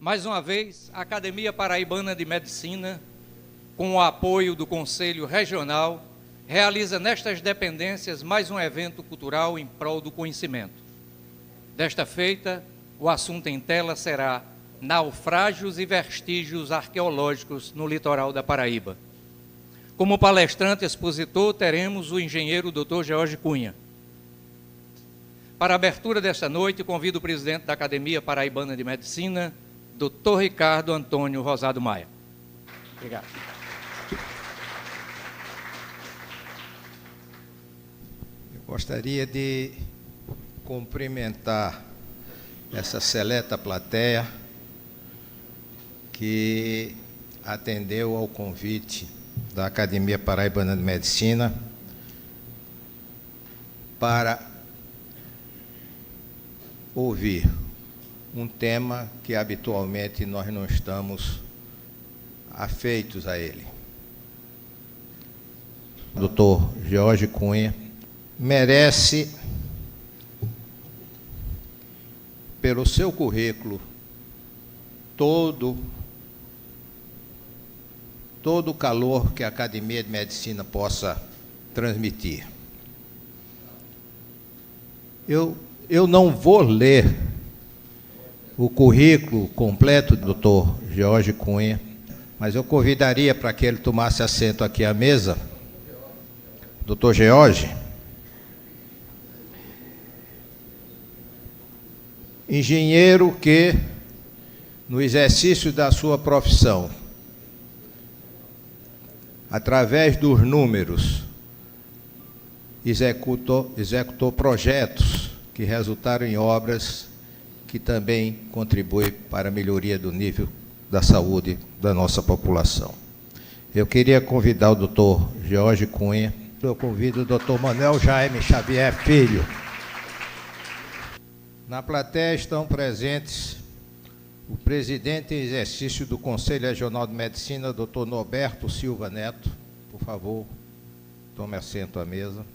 Mais uma vez, a Academia Paraibana de Medicina, com o apoio do Conselho Regional, realiza nestas dependências mais um evento cultural em prol do conhecimento. Desta feita, o assunto em tela será Naufrágios e Vestígios Arqueológicos no Litoral da Paraíba. Como palestrante expositor, teremos o engenheiro Dr. George Cunha. Para a abertura desta noite, convido o presidente da Academia Paraibana de Medicina, Dr. Ricardo Antônio Rosado Maia. Obrigado. Eu gostaria de cumprimentar essa seleta plateia que atendeu ao convite da Academia Paraibana de Medicina para ouvir um tema que habitualmente nós não estamos afeitos a ele. O Dr. George Cunha merece, pelo seu currículo, todo o calor que a Academia de Medicina possa transmitir. Eu não vou ler o currículo completo do Dr. George Cunha, mas eu convidaria para que ele tomasse assento aqui à mesa. Dr. George, engenheiro que, no exercício da sua profissão, através dos números, executou projetos que resultaram em obras que também contribuem para a melhoria do nível da saúde da nossa população. Eu queria convidar o Dr. George Cunha, eu convido o Dr. Manuel Jaime Xavier Filho. Na plateia estão presentes o presidente em exercício do Conselho Regional de Medicina, Dr. Norberto Silva Neto. Por favor, tome assento à mesa.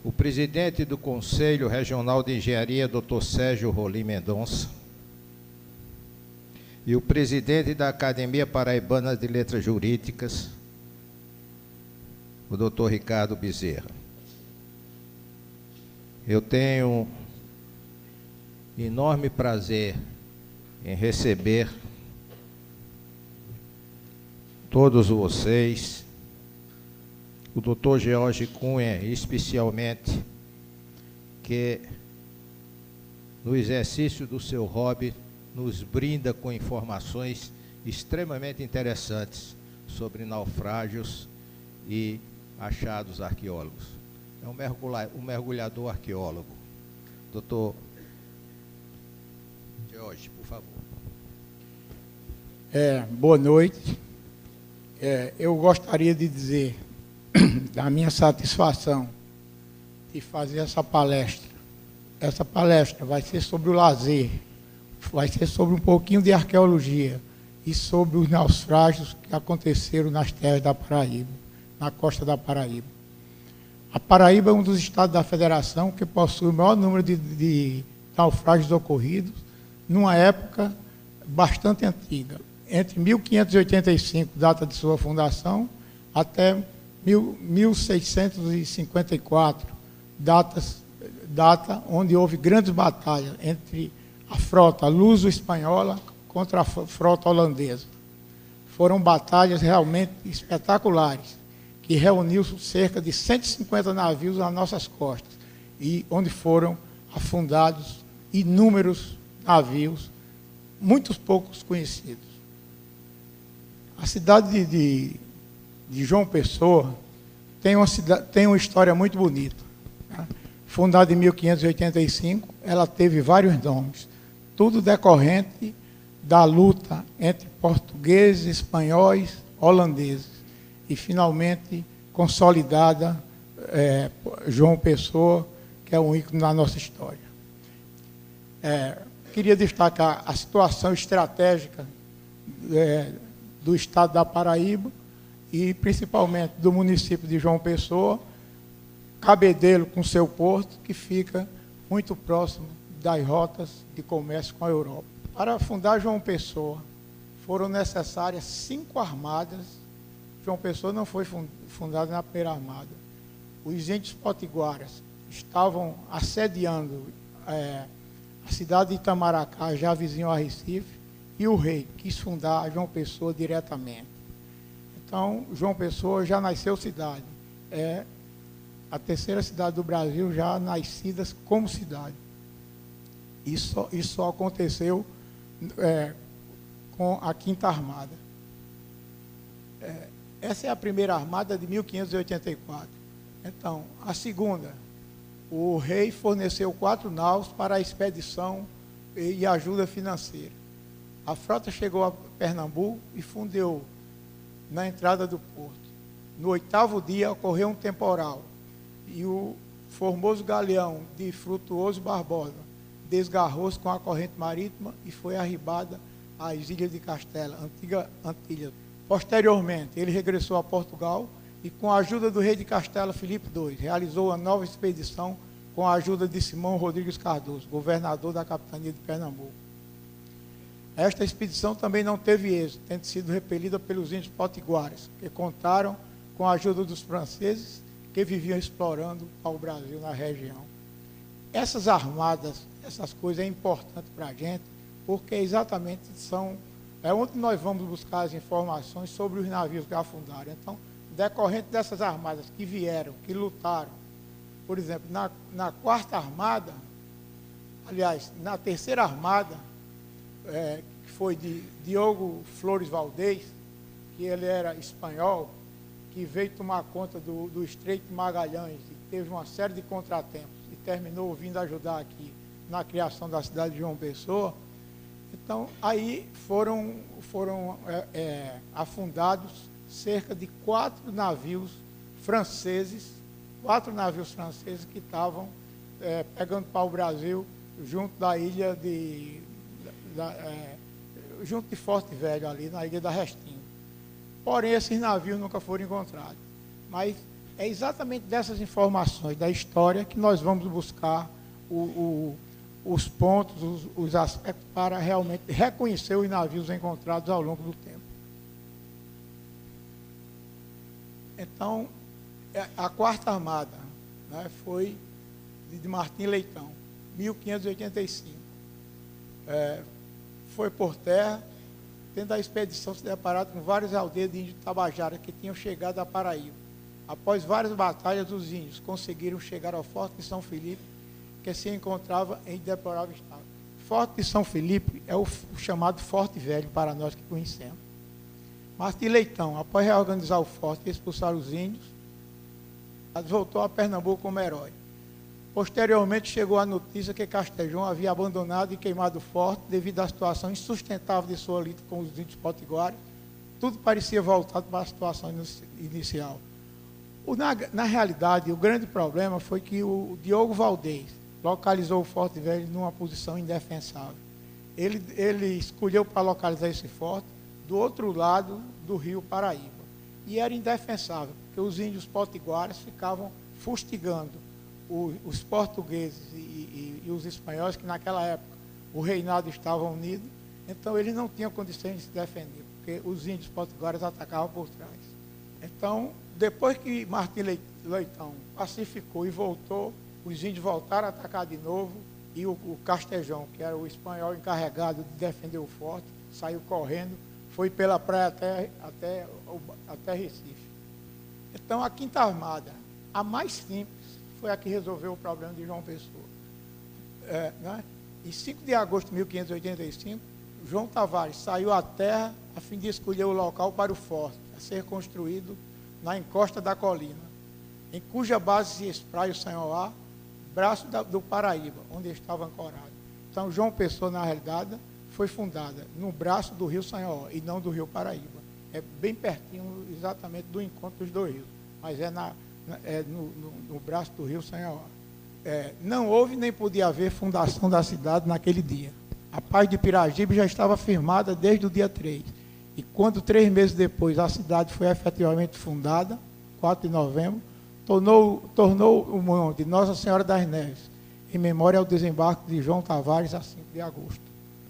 O presidente do Conselho Regional de Engenharia, Dr. Sérgio Rolim Mendonça. E o presidente da Academia Paraibana de Letras Jurídicas, o Dr. Ricardo Bezerra. Eu tenho enorme prazer em receber todos vocês, o Dr. George Cunha, especialmente, que no exercício do seu hobby nos brinda com informações extremamente interessantes sobre naufrágios e achados arqueólogos. É um mergulhador arqueólogo. Doutor George, por favor. Boa noite. Eu gostaria de dizer da minha satisfação de fazer essa palestra. Essa palestra vai ser sobre o lazer, vai ser sobre um pouquinho de arqueologia e sobre os naufrágios que aconteceram nas terras da Paraíba, na costa da Paraíba. A Paraíba é um dos estados da federação que possui o maior número de naufrágios ocorridos numa época bastante antiga, entre 1585, data de sua fundação, até 1654, data onde houve grandes batalhas entre a frota luso-espanhola contra a frota holandesa. Foram batalhas realmente espetaculares, que reuniu cerca de 150 navios nas nossas costas, e onde foram afundados inúmeros navios, muitos poucos conhecidos. A cidade de João Pessoa tem uma história muito bonita. Né? Fundada em 1585, ela teve vários nomes, tudo decorrente da luta entre portugueses, espanhóis, holandeses, e finalmente consolidada João Pessoa, que é um ícone na nossa história. Queria destacar a situação estratégica do estado da Paraíba e principalmente do município de João Pessoa, Cabedelo com seu porto, que fica muito próximo das rotas de comércio com a Europa. Para fundar João Pessoa, foram necessárias 5 armadas. João Pessoa não foi fundada na primeira armada. Os índios potiguaras estavam assediando a cidade de Itamaracá, já vizinho a Recife, e o rei quis fundar João Pessoa diretamente. Então, João Pessoa já nasceu cidade. É a terceira cidade do Brasil já nascida como cidade. Isso só aconteceu com a Quinta Armada. Essa é a primeira armada de 1584. Então, a segunda, o rei forneceu 4 naus para a expedição e ajuda financeira. A frota chegou a Pernambuco e fundeu na entrada do porto. No 8º dia ocorreu um temporal e o formoso galeão de Frutuoso Barbosa desgarrou-se com a corrente marítima e foi arribada às Ilhas de Castela, antiga Antilha. Posteriormente, ele regressou a Portugal e, com a ajuda do rei de Castela, Filipe II, realizou uma nova expedição com a ajuda de Simão Rodrigues Cardoso, governador da capitania de Pernambuco. Esta expedição também não teve êxito, tendo sido repelida pelos índios potiguares, que contaram com a ajuda dos franceses, que viviam explorando ao Brasil na região. Essas armadas, essas coisas é importante para a gente, porque exatamente é onde nós vamos buscar as informações sobre os navios que afundaram. Então, decorrente dessas armadas que vieram, que lutaram, por exemplo, na 4ª armada, aliás, na 3ª armada, que foi de Diogo Flores Valdez, que ele era espanhol, que veio tomar conta do Estreito de Magalhães e teve uma série de contratempos e terminou vindo ajudar aqui na criação da cidade de João Pessoa. Então, aí foram afundados cerca de 4 navios franceses que estavam pegando para o Brasil junto da ilha junto de Forte Velho, ali na ilha da Restinga. Porém, esses navios nunca foram encontrados. Mas é exatamente dessas informações da história que nós vamos buscar os pontos, os aspectos para realmente reconhecer os navios encontrados ao longo do tempo. Então, a 4ª armada, né, foi de Martim Leitão, 1585. Foi por terra, tendo a expedição se deparado com várias aldeias de índios tabajaras que tinham chegado à Paraíba. Após várias batalhas, os índios conseguiram chegar ao Forte de São Felipe, que se encontrava em deplorável estado. Forte de São Felipe é o chamado Forte Velho para nós que conhecemos. Martim Leitão, após reorganizar o forte e expulsar os índios, voltou a Pernambuco como herói. Posteriormente chegou a notícia que Castejon havia abandonado e queimado o forte devido à situação insustentável de sua luta com os índios potiguares. Tudo parecia voltado para a situação inicial. Na realidade, o grande problema foi que o Diogo Valdez localizou o Forte Velho numa posição indefensável. Ele escolheu para localizar esse forte do outro lado do rio Paraíba. E era indefensável, porque os índios potiguares ficavam fustigando os portugueses e os espanhóis, que naquela época o reinado estava unido, então eles não tinham condições de se defender, porque os índios potiguares atacavam por trás. Então, depois que Martim Leitão pacificou e voltou, os índios voltaram a atacar de novo, e o Castejon, que era o espanhol encarregado de defender o forte, saiu correndo, foi pela praia até Recife. Então, a 5ª Armada, a mais simples, foi a que resolveu o problema de João Pessoa. Né? Em 5 de agosto de 1585, João Tavares saiu à terra a fim de escolher o local para o forte, a ser construído na encosta da colina, em cuja base se espraia o Sanhoá, braço do Paraíba, onde estava ancorado. Então, João Pessoa, na realidade, foi fundada no braço do rio Sanhoá e não do rio Paraíba. É bem pertinho exatamente do encontro dos dois rios, mas no braço do rio Sanhoá. Não houve nem podia haver fundação da cidade naquele dia. A paz de Piragibe já estava firmada desde o dia 3. E quando 3 meses depois a cidade foi efetivamente fundada, 4 de novembro, tornou o nome de Nossa Senhora das Neves, em memória ao desembarque de João Tavares, a 5 de agosto.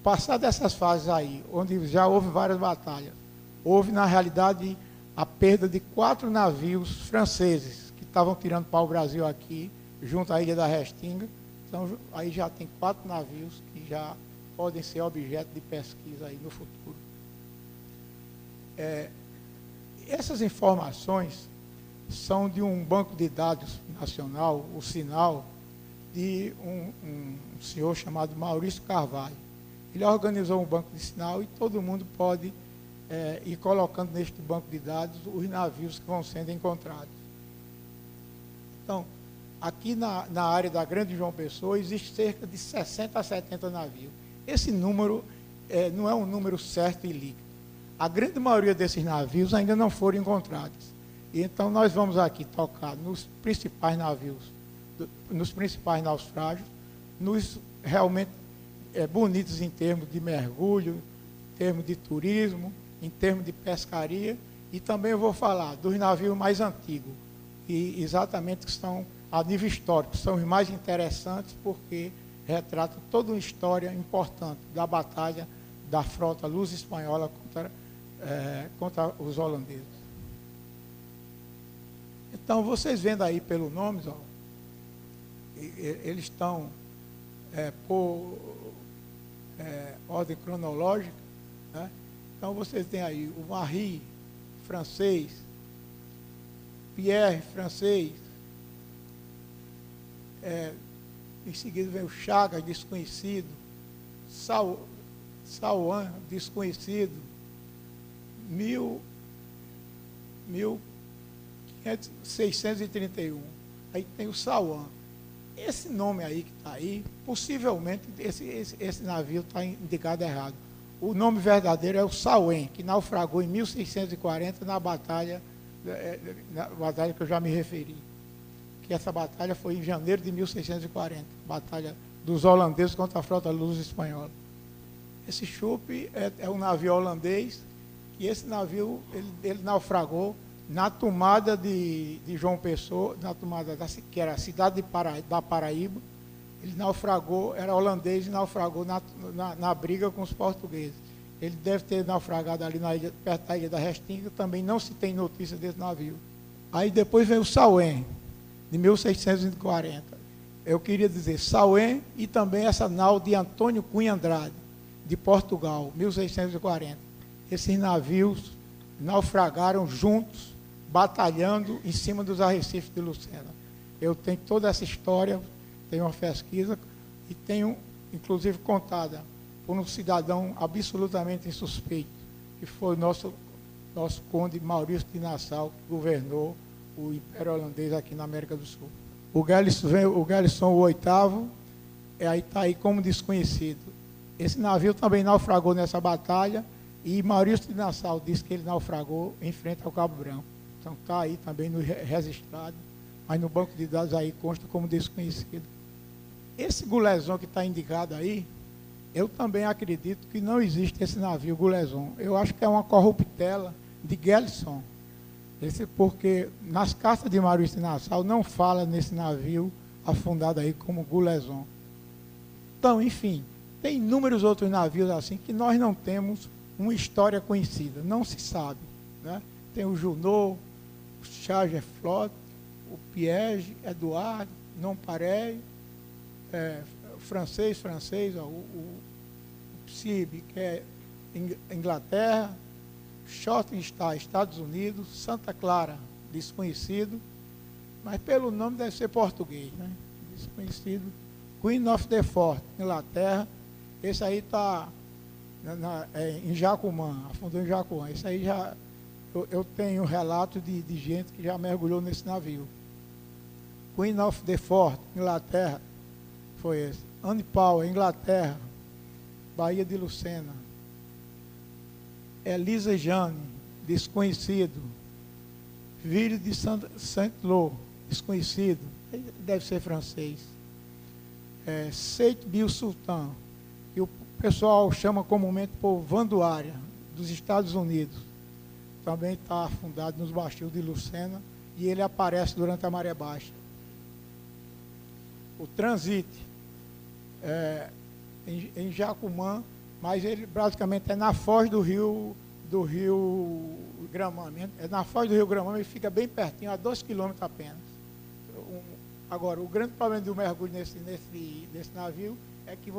passar dessas fases aí, onde já houve várias batalhas, houve, na realidade, a perda de 4 navios franceses que estavam tirando para o Brasil aqui, junto à Ilha da Restinga. Então, aí já tem 4 navios que já podem ser objeto de pesquisa aí no futuro. Essas informações são de um banco de dados nacional, o Sinal, de um senhor chamado Maurício Carvalho. Ele organizou um banco de sinal e todo mundo pode ir colocando neste banco de dados os navios que vão sendo encontrados. Então, aqui na área da Grande João Pessoa, existe cerca de 60 a 70 navios. Esse número não é um número certo e líquido. A grande maioria desses navios ainda não foram encontrados. E então, nós vamos aqui tocar nos principais navios, nos principais naufrágios, nos realmente bonitos em termos de mergulho, em termos de turismo, em termos de pescaria, e também eu vou falar dos navios mais antigos, e exatamente que estão a nível histórico, são os mais interessantes porque retratam toda uma história importante da batalha da frota luso-espanhola contra os holandeses. Então, vocês vendo aí pelo nome, ó, eles estão por ordem cronológica, né? Então, vocês têm aí o Marie, francês, Pierre, francês, em seguida vem o Chagas, desconhecido, Sauan, desconhecido, 1631. Aí tem o Sauan. Esse nome aí que está aí, possivelmente esse navio está indicado errado. O nome verdadeiro é o Sauan, que naufragou em 1640 na batalha que eu já me referi. Que essa batalha foi em janeiro de 1640, batalha dos holandeses contra a frota luso-espanhola. Esse Chupe é um navio holandês, e esse navio ele naufragou na tomada de João Pessoa, na tomada que era a cidade da Paraíba. Ele naufragou, era holandês e naufragou na briga com os portugueses. Ele deve ter naufragado ali perto da Ilha da Restinga, também não se tem notícia desse navio. Aí depois vem o Sauan, de 1640. Eu queria dizer Sauan e também essa nau de Antônio Cunha Andrade, de Portugal, 1640. Esses navios naufragaram juntos, batalhando em cima dos arrecifes de Lucena. Eu tenho toda essa história, tenho uma pesquisa e tenho, inclusive, contada por um cidadão absolutamente insuspeito, que foi o nosso conde Maurício de Nassau, que governou o Império Holandês aqui na América do Sul. O Galison, o oitavo, aí está aí como desconhecido. Esse navio também naufragou nessa batalha, e Maurício de Nassau disse que ele naufragou em frente ao Cabo Branco. Então está aí também no registrado, mas no banco de dados aí consta como desconhecido. Esse Gouleson que está indicado aí, eu também acredito que não existe esse navio Gouleson. Eu acho que é uma corruptela de Galison. Porque nas cartas de Maurício de Nassau não fala nesse navio afundado aí como Gouleson. Então, enfim, tem inúmeros outros navios assim que nós não temos uma história conhecida, não se sabe, né? Tem o Junot, o Charles Flotte, o Piège, Eduardo, Nonpareil, francês, ó, o Psibe, que é Inglaterra, Schottenstein, Estados Unidos, Santa Clara, desconhecido, mas pelo nome deve ser português, né? Desconhecido. Queen of the Fort, Inglaterra, esse aí está em Jacumã, afundou em Jacumã. Esse aí já, eu tenho relato de gente que já mergulhou nesse navio. Queen of the Fort, Inglaterra, foi esse. Anne Powell, Inglaterra, Baía de Lucena. Elisa Jane, desconhecido. Ville de Saint-Lô, desconhecido. Deve ser francês. Seit Bill Sultan, que o pessoal chama comumente por Vanduária, dos Estados Unidos. Também está afundado nos bastios de Lucena e ele aparece durante a maré baixa. O Transite, em Jacumã, mas ele basicamente é na foz do rio Gramame. É na foz do rio Gramame, ele fica bem pertinho, a 2 quilômetros apenas. Agora, o grande problema do mergulho nesse navio é que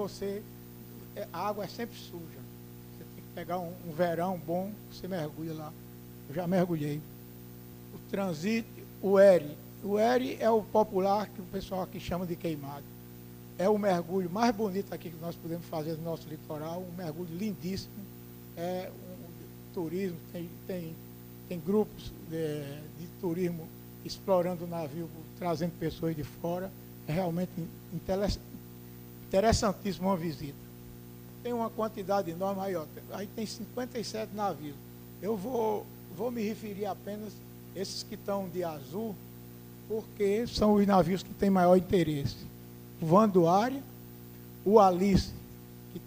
a água é sempre suja. Você tem que pegar um verão bom, você mergulha lá. Eu já mergulhei. O transito, o ERI. O ERI é o popular que o pessoal aqui chama de queimado. É o mergulho mais bonito aqui que nós podemos fazer no nosso litoral, um mergulho lindíssimo. É um turismo, tem grupos de turismo explorando o navio, trazendo pessoas de fora. É realmente interessantíssimo uma visita. Tem uma quantidade enorme aí, ó. Aí tem 57 navios. Eu vou me referir apenas a esses que estão de azul, porque são os navios que têm maior interesse. O Vanduária, o Alice, que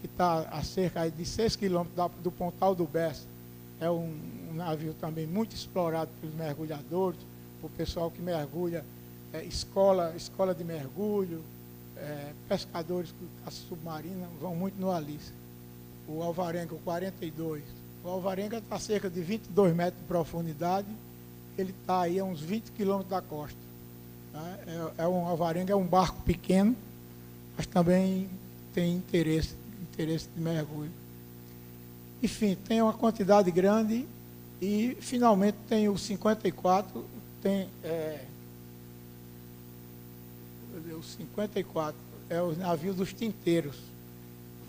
está a cerca de 6 quilômetros do Pontal do Bessa, é um navio também muito explorado pelos mergulhadores, por pessoal que mergulha, escola de mergulho, pescadores com caça submarina, vão muito no Alice. O Alvarenga, o 42. O Alvarenga está a cerca de 22 metros de profundidade, ele está aí a uns 20 quilômetros da costa. Um Alvarenga é um barco pequeno, mas também tem interesse de mergulho. Enfim, tem uma quantidade grande e, finalmente, tem o 54, o 54 é o navio dos tinteiros.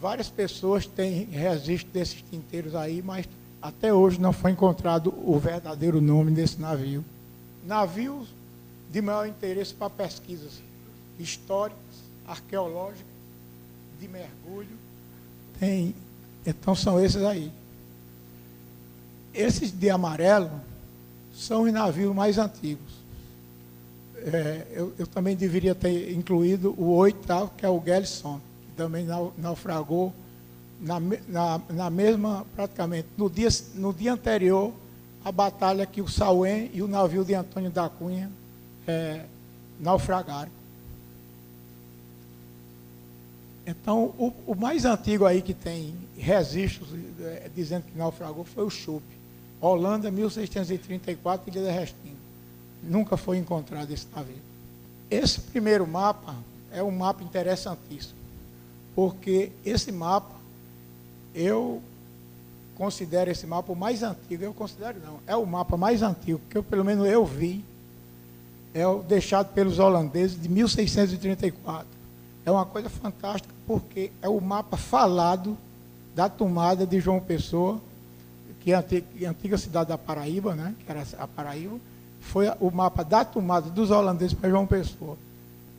Várias pessoas têm registro desses tinteiros aí, mas até hoje não foi encontrado o verdadeiro nome desse navio. Navios de maior interesse para pesquisas históricas, arqueológicas, de mergulho. Então são esses aí. Esses de amarelo são os navios mais antigos. Eu também deveria ter incluído o 8º, que é o Gelson, que também naufragou na mesma, praticamente, no dia anterior à batalha que o Sauém e o navio de Antônio da Cunha naufragaram. Então, o mais antigo aí que tem registros dizendo que naufragou foi o Chup. Holanda, 1634, Ilha da Restinga. Nunca foi encontrado esse navio. Esse primeiro mapa é um mapa interessantíssimo, porque esse mapa, eu considero esse mapa o mais antigo. Eu considero não, é o mapa mais antigo, que pelo menos eu vi, é o deixado pelos holandeses de 1634. É uma coisa fantástica, porque é o mapa falado da tomada de João Pessoa, que é a antiga cidade da Paraíba, né, que era a Paraíba, foi o mapa da tomada dos holandeses para João Pessoa.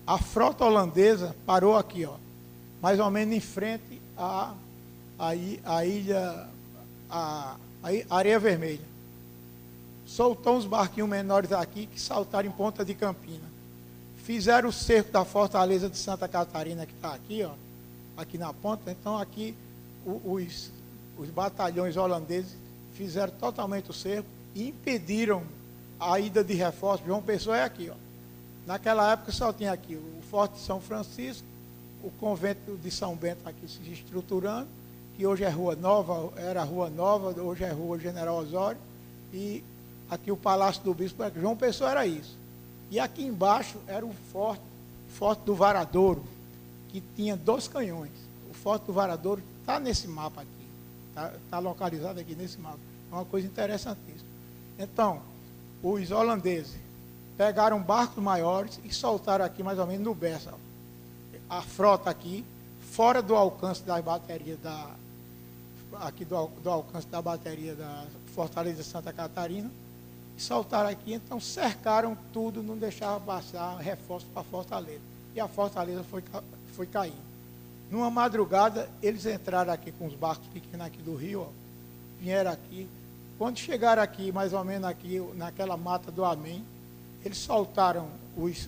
A frota holandesa parou aqui, ó, mais ou menos em frente à ilha, a Areia Vermelha. Soltou uns barquinhos menores aqui que saltaram em Ponta de Campina. Fizeram o cerco da Fortaleza de Santa Catarina, que está aqui, ó, aqui na ponta. Então, aqui, os batalhões holandeses fizeram totalmente o cerco e impediram a ida de reforços. João Pessoa é aqui, ó. Naquela época só tinha aqui o Forte de São Francisco, o convento de São Bento aqui se estruturando, que hoje é Rua Nova, era Rua Nova, hoje é Rua General Osório, e aqui o Palácio do Bispo. João Pessoa era isso. E aqui embaixo era o Forte do Varadouro, que tinha 2 canhões. O Forte do Varadouro está nesse mapa aqui, está localizado aqui nesse mapa. É uma coisa interessantíssima. Então, os holandeses pegaram barcos maiores e soltaram aqui mais ou menos no Bessa. A frota aqui, fora do alcance das baterias do alcance da bateria da Fortaleza de Santa Catarina, e soltaram aqui, então cercaram tudo, não deixavam passar reforço para a Fortaleza. E a Fortaleza foi caindo. Numa madrugada, eles entraram aqui com os barcos pequenos aqui do rio, ó, vieram aqui. Quando chegaram aqui, mais ou menos aqui, naquela mata do Amém, eles soltaram os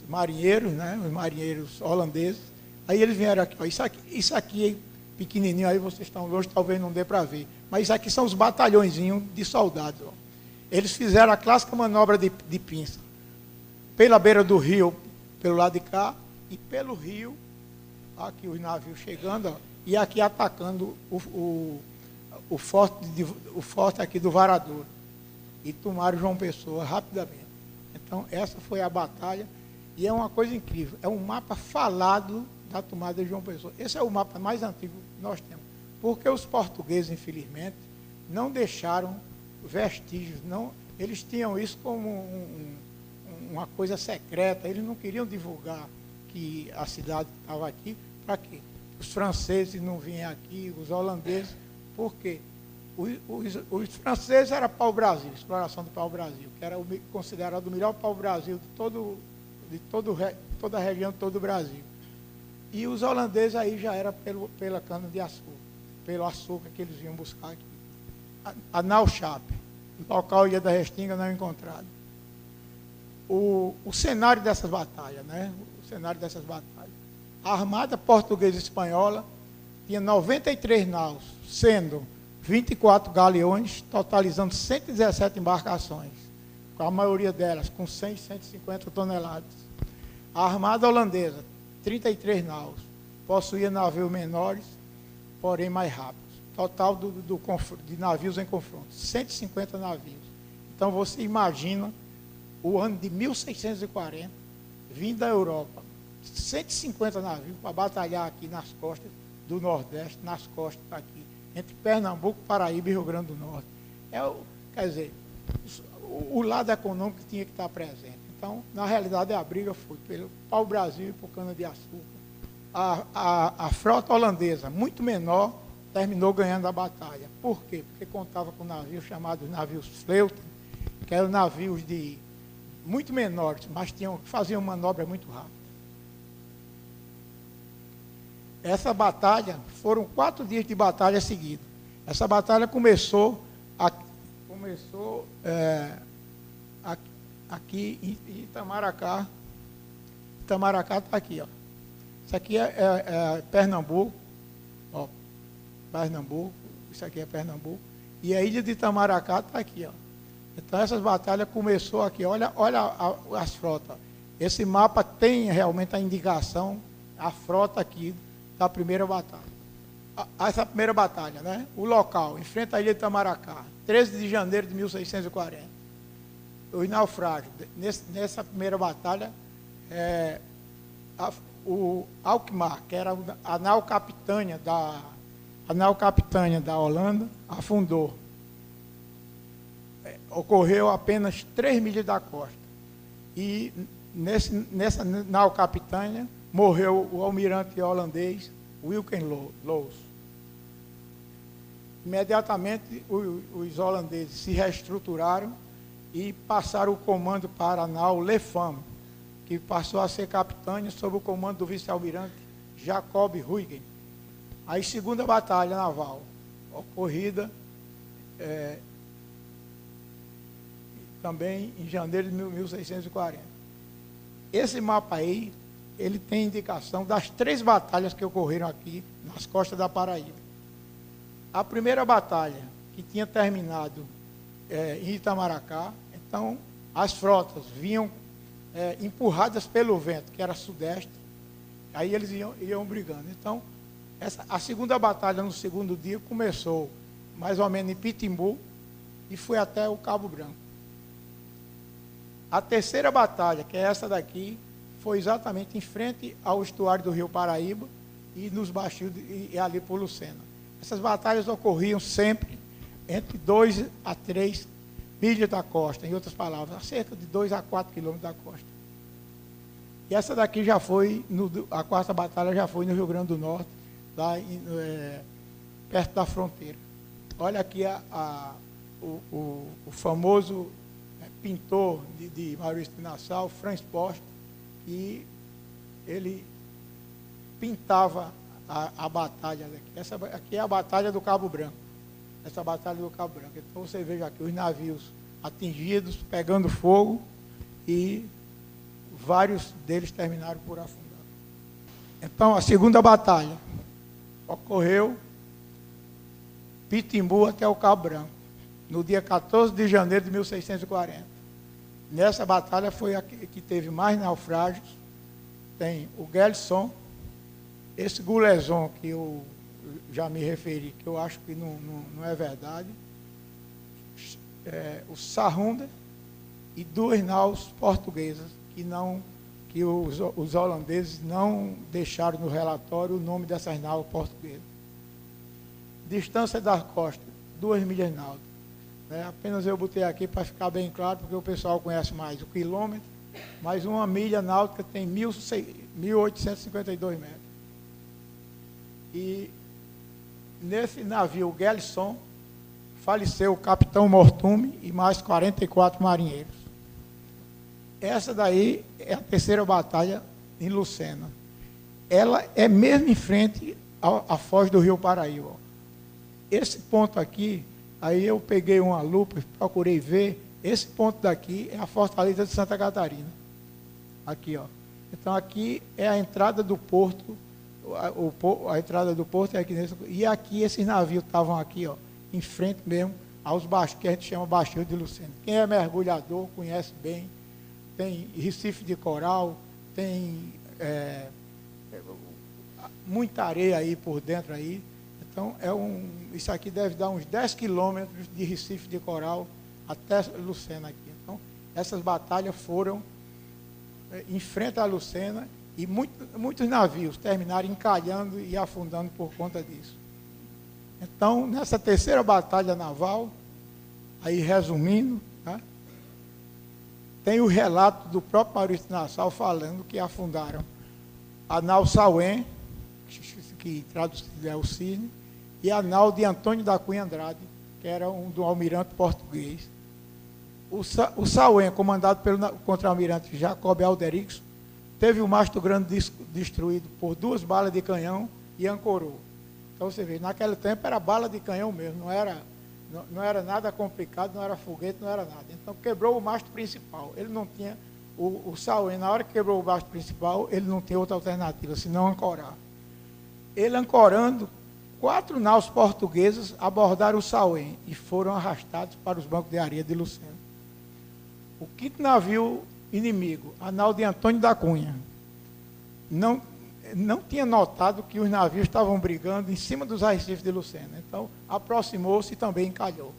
marinheiros, né, os marinheiros holandeses. Aí eles vieram aqui, ó, isso aqui pequenininho, aí vocês estão longe, talvez não dê para ver. Mas isso aqui são os batalhõezinhos de soldados. Ó. Eles fizeram a clássica manobra de pinça. Pela beira do rio, pelo lado de cá, e pelo rio, aqui os navios chegando, ó, e aqui atacando o forte aqui do Varadouro. E tomaram João Pessoa rapidamente. Então, essa foi a batalha, e é uma coisa incrível. É um mapa falado da tomada de João Pessoa. Esse é o mapa mais antigo que nós temos. Porque os portugueses, infelizmente, não deixaram vestígios. Não, eles tinham isso como uma coisa secreta. Eles não queriam divulgar que a cidade estava aqui. Para quê? Os franceses não vinham aqui, os holandeses. Por quê? Os franceses eram pau-brasil, exploração do pau-brasil, que era considerado o melhor pau-brasil de toda a região, de todo o Brasil. E os holandeses aí já era pela cana-de-açúcar, pelo açúcar que eles vinham buscar aqui. A Nauchap, local Ilha da Restinga não encontrado. O cenário dessas batalhas, né? O cenário dessas batalhas. A Armada Portuguesa e Espanhola tinha 93 naus, sendo 24 galeões, totalizando 117 embarcações, com a maioria delas com 100 e 150 toneladas. A Armada Holandesa, 33 naus, possuía navios menores, porém mais rápidos. Total de navios em confronto, 150 navios. Então você imagina o ano de 1640, vindo da Europa, 150 navios para batalhar aqui nas costas do Nordeste, nas costas aqui, entre Pernambuco, Paraíba e Rio Grande do Norte. Quer dizer, o lado econômico tinha que estar presente. Então, na realidade, a briga foi pelo pau-brasil e por cana-de-açúcar. A frota holandesa, muito menor, terminou ganhando a batalha. Por quê? Porque contava com navios chamados navios Vleuten, que eram navios muito menores, mas faziam manobra muito rápida. Essa batalha, foram 4 dias de batalha seguida. Essa batalha começou aqui em Itamaracá. Itamaracá está aqui, ó. Isso aqui é Pernambuco, ó. Pernambuco, isso aqui é Pernambuco. E a ilha de Itamaracá está aqui, ó. Então essas batalhas começou aqui. Olha as frotas. Esse mapa tem realmente a indicação, a frota aqui da primeira batalha. Essa primeira batalha, né? O local, em frente à ilha de Itamaracá, 13 de janeiro de 1640. Os naufrágios. Nessa primeira batalha, o Alkmaar, que era a nau capitânia da Holanda, afundou. Ocorreu apenas 3 milhas da costa. E nessa nau capitânia morreu o almirante holandês Wilken Loos. Imediatamente os holandeses se reestruturaram e passaram o comando para a nau Le Femme, que passou a ser capitânia sob o comando do vice-almirante Jacob Huygens. Aí, segunda batalha naval, ocorrida também em janeiro de 1640. Esse mapa aí, ele tem indicação das 3 batalhas que ocorreram aqui nas costas da Paraíba. A primeira batalha, que tinha terminado em Itamaracá, então as frotas vinham empurradas pelo vento, que era sudeste, aí eles iam brigando. Então, a segunda batalha no segundo dia começou mais ou menos em Pitimbu e foi até o Cabo Branco. A terceira batalha, que é essa daqui, foi exatamente em frente ao estuário do Rio Paraíba e nos baixos e ali por Lucena. Essas batalhas ocorriam sempre entre 2 a 3 milhas da costa, em outras palavras, a cerca de 2 a 4 quilômetros da costa. E essa daqui já foi, a quarta batalha já foi no Rio Grande do Norte, lá perto da fronteira. Olha aqui o famoso pintor de Maurício de Nassau, Franz Post, e ele pintava a batalha daqui. Essa aqui é a batalha do Cabo Branco. Essa batalha do Cabo Branco. Então você veja aqui os navios atingidos, pegando fogo, e vários deles terminaram por afundar. Então a segunda batalha ocorreu Pitimbu até o Cabo Branco, no dia 14 de janeiro de 1640. Nessa batalha foi a que teve mais naufrágios. Tem o Gelson, Esse Guleson que eu já me referi, que eu acho que não é verdade, o Sarrunda e 2 naus portuguesas que os holandeses não deixaram no relatório o nome dessas naus portuguesas. Distância da costa, 2 milhas náuticas. Apenas eu botei aqui para ficar bem claro, porque o pessoal conhece mais o quilômetro, mas 1 milha náutica tem 1.852 metros. E nesse navio Gelson faleceu o capitão Mortume e mais 44 marinheiros. Essa daí é a 3ª batalha em Lucena. Ela é mesmo em frente à foz do Rio Paraíba. Esse ponto aqui, aí eu peguei uma lupa e procurei ver, esse ponto daqui é a Fortaleza de Santa Catarina. Aqui, ó. Então, aqui é a entrada do porto, a entrada do porto é aqui nesse, e aqui esses navios estavam aqui, ó, em frente mesmo aos baixos, que a gente chama Baixio de Lucena. Quem é mergulhador conhece bem, tem recife de coral, tem muita areia aí por dentro aí. Então, isso aqui deve dar uns 10 quilômetros de recife de coral até Lucena aqui. Então, essas batalhas foram em frente a Lucena e muitos navios terminaram encalhando e afundando por conta disso. Então, nessa 3ª batalha naval, aí resumindo, tá, tem o relato do próprio Maurício de Nassau falando que afundaram a nau Sauém, que traduzido é o Cisne, e a nau de Antônio da Cunha Andrade, que era do almirante português. O Sauém, comandado pelo contra-almirante Jacob Alderix, teve o mastro grande destruído por 2 balas de canhão e ancorou. Então você vê, naquele tempo era bala de canhão mesmo, não era nada complicado, não era foguete, não era nada. Então quebrou o mastro principal. Ele não tinha, o Sauém, na hora que quebrou o mastro principal, ele não tinha outra alternativa, senão ancorar. Ele ancorando, 4 naus portuguesas abordaram o Sauém e foram arrastados para os bancos de areia de Lucena. O 5º navio inimigo, a nau de Antônio da Cunha, não tinha notado que os navios estavam brigando em cima dos arrecifes de Lucena. Então, aproximou-se e também encalhou.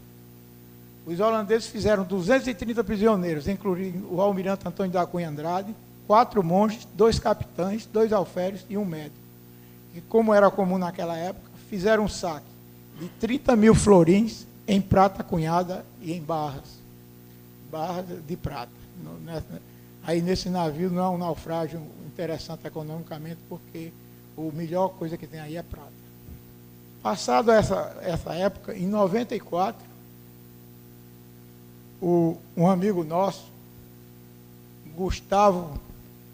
Os holandeses fizeram 230 prisioneiros, incluindo o almirante Antônio da Cunha Andrade, 4 monges, 2 capitães, 2 alferes e um médico. E como era comum naquela época, fizeram um saque de 30 mil florins em prata cunhada e em barras de prata. Aí nesse navio não é um naufrágio interessante economicamente, porque a melhor coisa que tem aí é prata. Passado essa época, em 94, um amigo nosso, Gustavo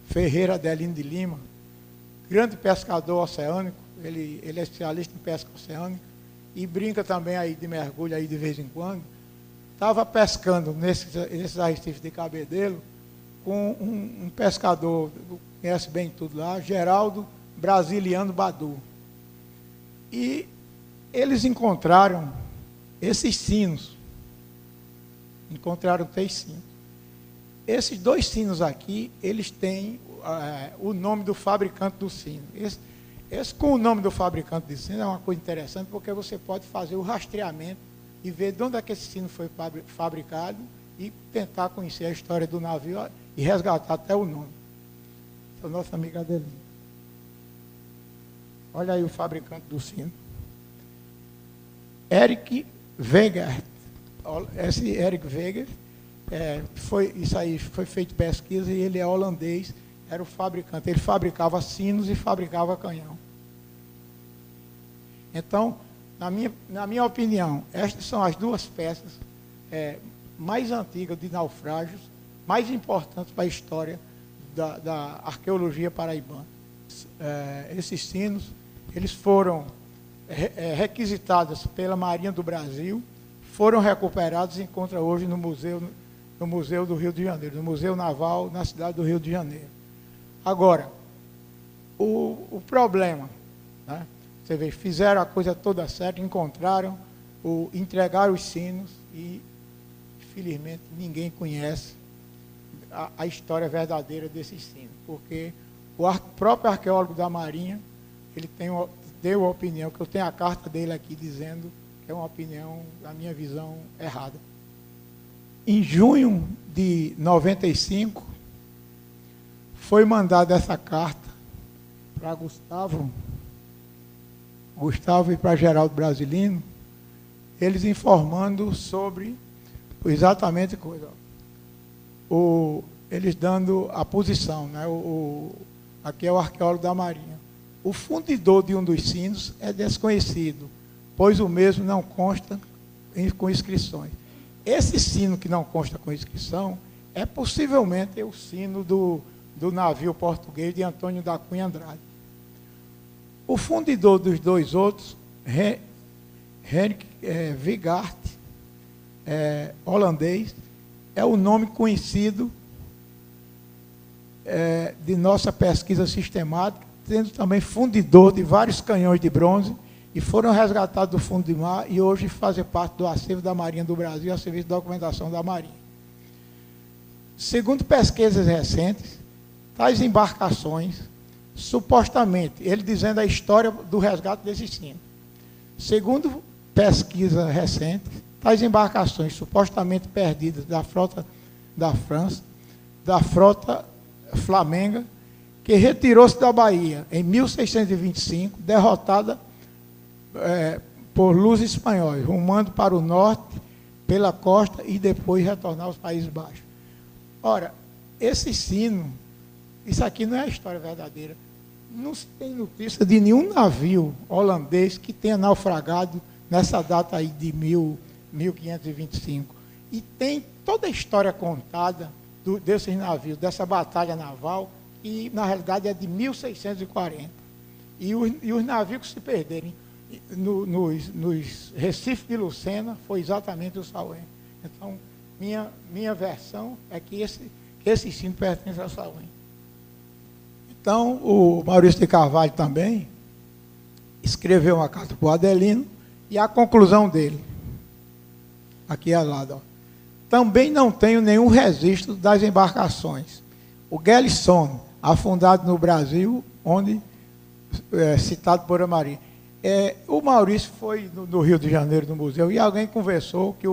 Ferreira Adelino de Lima, grande pescador oceânico, ele é especialista em pesca oceânica e brinca também aí de mergulho aí de vez em quando, estava pescando nesses arrecifes de Cabedelo com um pescador, conhece bem tudo lá, Geraldo Brasiliano Badu. E eles encontraram esses sinos. Encontraram 3 sinos. Esses 2 sinos aqui, eles têm o nome do fabricante do sino. Esse com o nome do fabricante do sino é uma coisa interessante, porque você pode fazer o rastreamento e ver de onde é que esse sino foi fabricado e tentar conhecer a história do navio e resgatar até o nome. É o nosso amigo Adelino. Olha aí o fabricante do sino. Eric Weger. Esse Eric Weger, isso aí foi feito pesquisa e ele é holandês, era o fabricante. Ele fabricava sinos e fabricava canhão. Então, na minha opinião, estas são as 2 peças mais antigas de naufrágios, mais importantes para a história da arqueologia paraibana. Esses sinos, eles foram requisitados pela Marinha do Brasil, foram recuperados e encontram hoje no Museu do Rio de Janeiro, no Museu Naval, na cidade do Rio de Janeiro. Agora, o problema, né? Você vê, fizeram a coisa toda certa, encontraram, entregaram os sinos e, infelizmente, ninguém conhece a história verdadeira desses sinos, porque o próprio arqueólogo da Marinha ele deu a opinião, que eu tenho a carta dele aqui dizendo que é uma opinião, na minha visão, errada. Em junho de 95, foi mandada essa carta para Gustavo e para Geraldo Brasilino, eles informando sobre exatamente coisa. Eles dando a posição, né? Aqui é o arqueólogo da Marinha. O fundidor de um dos sinos é desconhecido, pois o mesmo não consta com inscrições. Esse sino que não consta com inscrição é possivelmente o sino do navio português de Antônio da Cunha Andrade. O fundidor dos dois outros, Henrik Vigart, holandês, é o nome conhecido de nossa pesquisa sistemática, sendo também fundidor de vários canhões de bronze, e foram resgatados do fundo do mar e hoje fazem parte do acervo da Marinha do Brasil, a serviço de documentação da Marinha. Segundo pesquisas recentes, tais embarcações, supostamente, ele dizendo a história do resgate desse sino. Segundo pesquisa recente, tais embarcações supostamente perdidas da frota da França, da frota flamenga, que retirou-se da Bahia em 1625, derrotada por luzes espanhóis, rumando para o norte, pela costa, e depois retornar aos Países Baixos. Ora, esse sino, isso aqui não é a história verdadeira. Não se tem notícia de nenhum navio holandês que tenha naufragado nessa data aí de 1525. E tem toda a história contada desses navios, dessa batalha naval, que na realidade é de 1640. E os navios que se perderem nos Recife de Lucena foi exatamente o Sauém. Então, minha versão é que esse sino pertence ao Sauém. Então, o Maurício de Carvalho também escreveu uma carta para o Adelino, e a conclusão dele, aqui ao lado, ó. Também não tenho nenhum registro das embarcações. O Gelson, afundado no Brasil, onde citado por Amarim. O Maurício foi no Rio de Janeiro, no museu, e alguém conversou que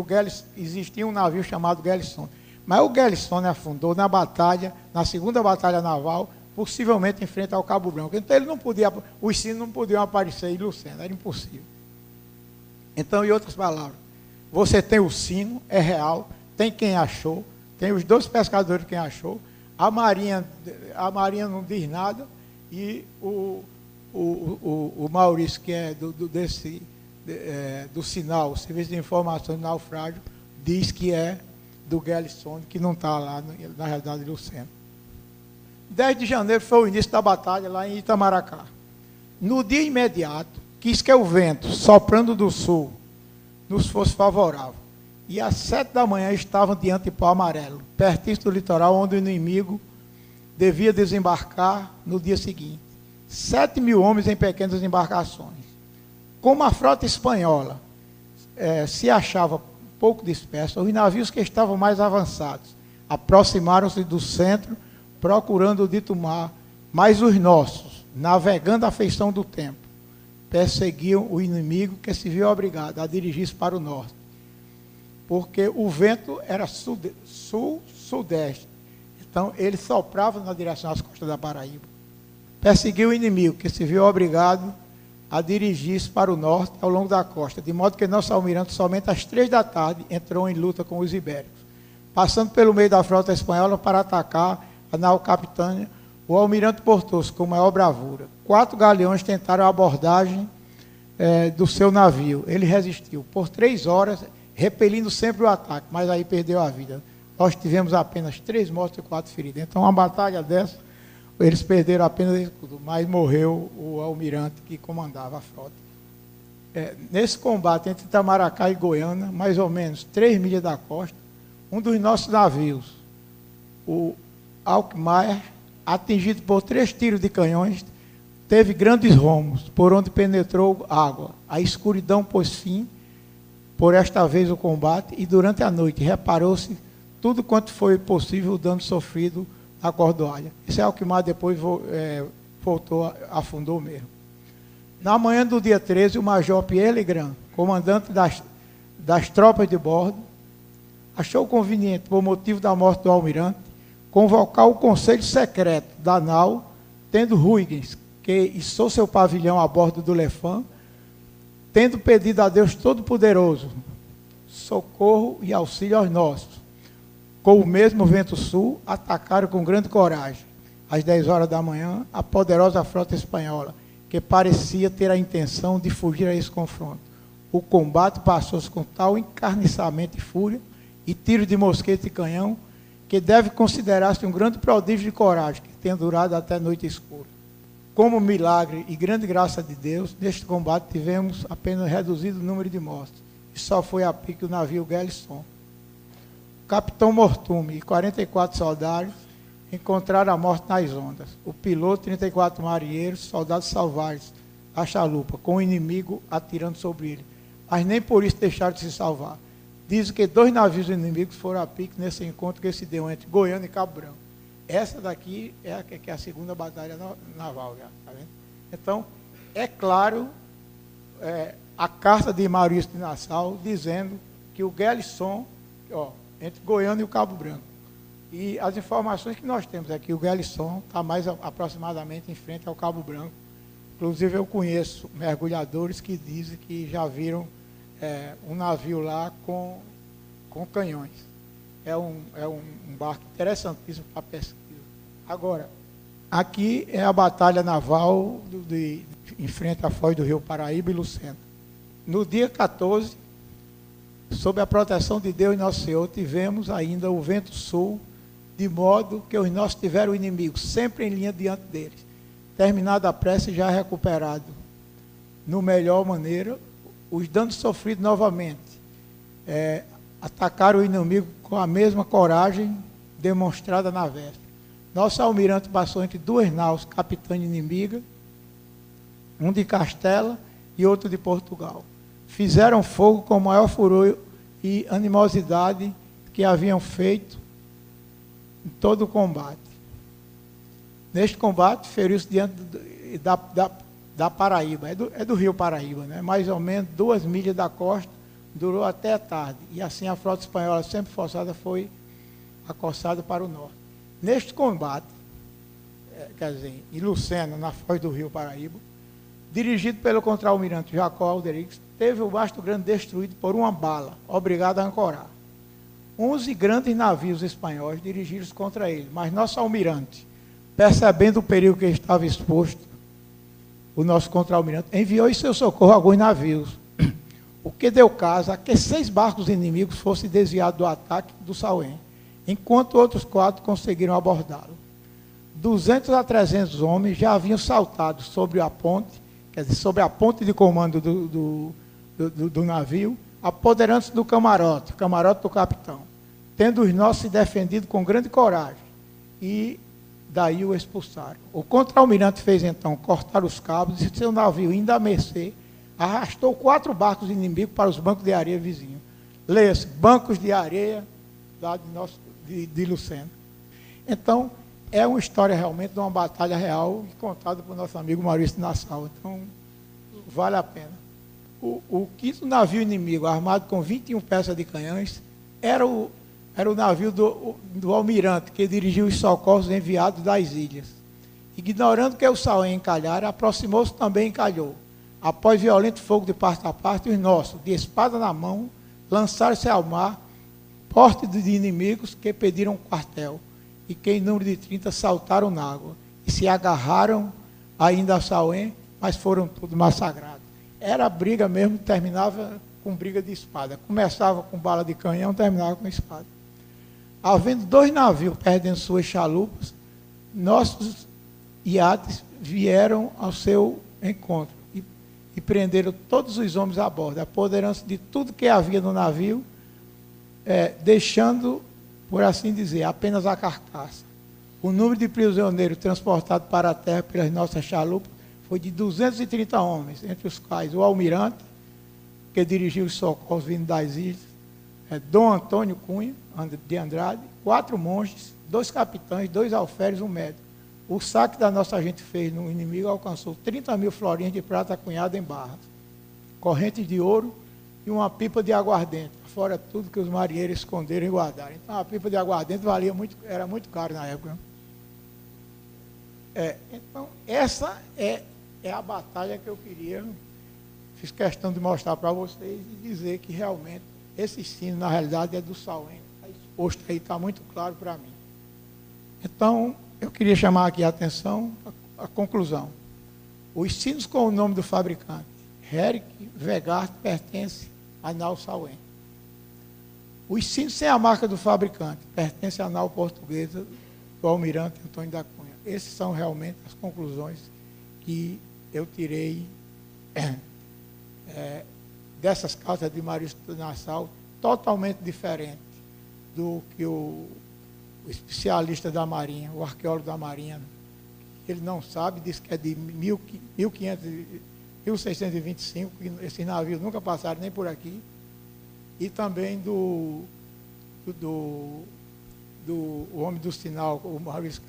existia um navio chamado Gelson. Mas o Gelson afundou na batalha, na segunda batalha naval, possivelmente em frente ao Cabo Branco. Então ele não podia, os sinos não podiam aparecer em Lucena, era impossível. Então, em outras palavras, você tem o sino, é real, tem quem achou, tem os dois pescadores quem achou, a Marinha não diz nada, e o Maurício, que é do sinal, o Serviço de Informação de Naufrágio, diz que é do Gelson, que não está lá, na realidade, de Lucena. 10 de janeiro foi o início da batalha lá em Itamaracá. No dia imediato, quis que o vento, soprando do sul, nos fosse favorável. E às 7 da manhã estavam diante de Pau Amarelo, pertinho do litoral, onde o inimigo devia desembarcar no dia seguinte. 7.000 homens em pequenas embarcações. Como a frota espanhola se achava pouco dispersa, os navios que estavam mais avançados aproximaram-se do centro, procurando o dito mar, mas os nossos, navegando à feição do tempo, perseguiam o inimigo, que se viu obrigado a dirigir-se para o norte, porque o vento era sul-sudeste, então ele soprava na direção das costas da Paraíba. Perseguiu o inimigo, que se viu obrigado a dirigir-se para o norte ao longo da costa, de modo que nosso almirante, somente às 3 da tarde, entrou em luta com os ibéricos, passando pelo meio da frota espanhola para atacar a nau Capitânia. O almirante portou-se com maior bravura. 4 galeões tentaram a abordagem do seu navio. Ele resistiu por 3 horas, repelindo sempre o ataque, mas aí perdeu a vida. Nós tivemos apenas 3 mortos e 4 feridos. Então, uma batalha dessa, eles perderam apenas escudo, mas morreu o almirante que comandava a frota. Nesse combate entre Itamaracá e Goiânia, mais ou menos 3 milhas da costa, um dos nossos navios, o Alkmaar, atingido por 3 tiros de canhões, teve grandes romos, por onde penetrou água. A escuridão pôs fim, por esta vez, o combate, e durante a noite reparou-se tudo quanto foi possível o dano sofrido na cordoalha. Esse Alkmaar depois voltou, afundou mesmo. Na manhã do dia 13, o major Pierre Legrand, comandante das tropas de bordo, achou conveniente, por motivo da morte do almirante, convocar o conselho secreto da nau, tendo Huygens, que içou seu pavilhão a bordo do Lefant, tendo pedido a Deus Todo-Poderoso socorro e auxílio aos nossos. Com o mesmo vento sul, atacaram com grande coragem, às 10 horas da manhã, a poderosa frota espanhola, que parecia ter a intenção de fugir a esse confronto. O combate passou-se com tal encarniçamento e fúria, e tiros de mosquete e canhão, que deve considerar-se um grande prodígio de coragem, que tem durado até a noite escura. Como milagre e grande graça de Deus, neste combate tivemos apenas reduzido o número de mortes, e só foi a pique o navio Gallisson. O capitão Mortume e 44 soldados encontraram a morte nas ondas. O piloto, 34 marinheiros, soldados salvaram a chalupa, com o inimigo atirando sobre ele. Mas nem por isso deixaram de se salvar. Dizem que 2 navios inimigos foram a pique nesse encontro que se deu entre Goiânia e Cabo Branco. Essa daqui é a segunda batalha naval, tá vendo? Então, é claro, a carta de Maurício de Nassau dizendo que o Gallisson, entre Goiânia e o Cabo Branco. E as informações que nós temos é que o Gallisson está mais aproximadamente em frente ao Cabo Branco. Inclusive, eu conheço mergulhadores que dizem que já viram um navio lá com canhões. É um barco interessantíssimo para pesquisa. Agora, aqui é a batalha naval em frente à foz do Rio Paraíba e Lucena. No dia 14, sob a proteção de Deus Nosso Senhor, tivemos ainda o vento sul, de modo que os nossos tiveram o inimigo sempre em linha diante deles. Terminada a prece, já recuperado, no melhor maneira, os danos sofridos novamente. Atacaram o inimigo com a mesma coragem demonstrada na véspera. Nosso almirante passou entre 2 naus capitães inimigas, um de Castela e outro de Portugal. Fizeram fogo com o maior furor e animosidade que haviam feito em todo o combate. Neste combate, feriu-se diante da Paraíba, é do rio Paraíba, né? Mais ou menos 2 milhas da costa, durou até a tarde. E assim a frota espanhola, sempre forçada, foi acossada para o norte. Neste combate, quer dizer, em Lucena, na foz do rio Paraíba, dirigido pelo contra-almirante Jacó Alderix, teve o mastro grande destruído por uma bala, obrigado a ancorar. 11 grandes navios espanhóis dirigiram-se contra ele, mas nosso almirante, percebendo o perigo que estava exposto, o nosso contra-almirante enviou em seu socorro alguns navios, o que deu caso a que 6 barcos inimigos fossem desviados do ataque do Sauém, enquanto outros 4 conseguiram abordá-lo. 200 a 300 homens já haviam saltado sobre a ponte, quer dizer, sobre a ponte de comando do navio, apoderando-se do camarote do capitão, tendo os nossos se defendido com grande coragem, e daí o expulsaram. O contra-almirante fez então cortar os cabos, e seu navio, indo à mercê, arrastou 4 barcos inimigos para os bancos de areia vizinhos. Leia-se, bancos de areia lá de Lucena. Então, é uma história realmente de uma batalha real, contada por nosso amigo Maurício de Nassau. Então, vale a pena. O 5º navio inimigo, armado com 21 peças de canhões, era o navio do almirante, que dirigiu os socorros enviados das ilhas. Ignorando que o Sauém encalhara, aproximou-se também e encalhou. Após violento fogo de parte a parte, os nossos, de espada na mão, lançaram-se ao mar, porte de inimigos que pediram quartel, e que em número de 30 saltaram na água, e se agarraram ainda a Sauém, mas foram todos massacrados. Era a briga mesmo, terminava com briga de espada. Começava com bala de canhão, terminava com espada. Havendo 2 navios perdendo suas chalupas, nossos iates vieram ao seu encontro e prenderam todos os homens a bordo, apoderando-se de tudo que havia no navio, deixando, por assim dizer, apenas a carcaça. O número de prisioneiros transportados para a terra pelas nossas chalupas foi de 230 homens, entre os quais o almirante, que dirigiu os socorros vindo das ilhas, Dom Antônio Cunha, de Andrade, 4 monges, 2 capitães, 2 alferes, um médico. O saque da nossa gente fez no inimigo alcançou 30 mil florinhas de prata cunhada em barras, correntes de ouro e uma pipa de aguardente, fora tudo que os marinheiros esconderam e guardaram. Então, a pipa de aguardente valia muito, era muito caro na época. Então, essa é a batalha que eu queria, fiz questão de mostrar para vocês e dizer que realmente esse sino, na realidade, é do Salento. Está exposto aí, está muito claro para mim. Então, eu queria chamar aqui a atenção, a conclusão. Os sinos com o nome do fabricante, Herrick Vegard, pertence a nau Salento. Os sinos sem a marca do fabricante, pertence à nau portuguesa do almirante Antônio da Cunha. Essas são realmente as conclusões que eu tirei dessas cartas de Maurício Nassau, totalmente diferente do que o especialista da Marinha, o arqueólogo da Marinha, ele não sabe, diz que é de 1625, que esses navios nunca passaram nem por aqui, e também do homem do sinal, o Maurício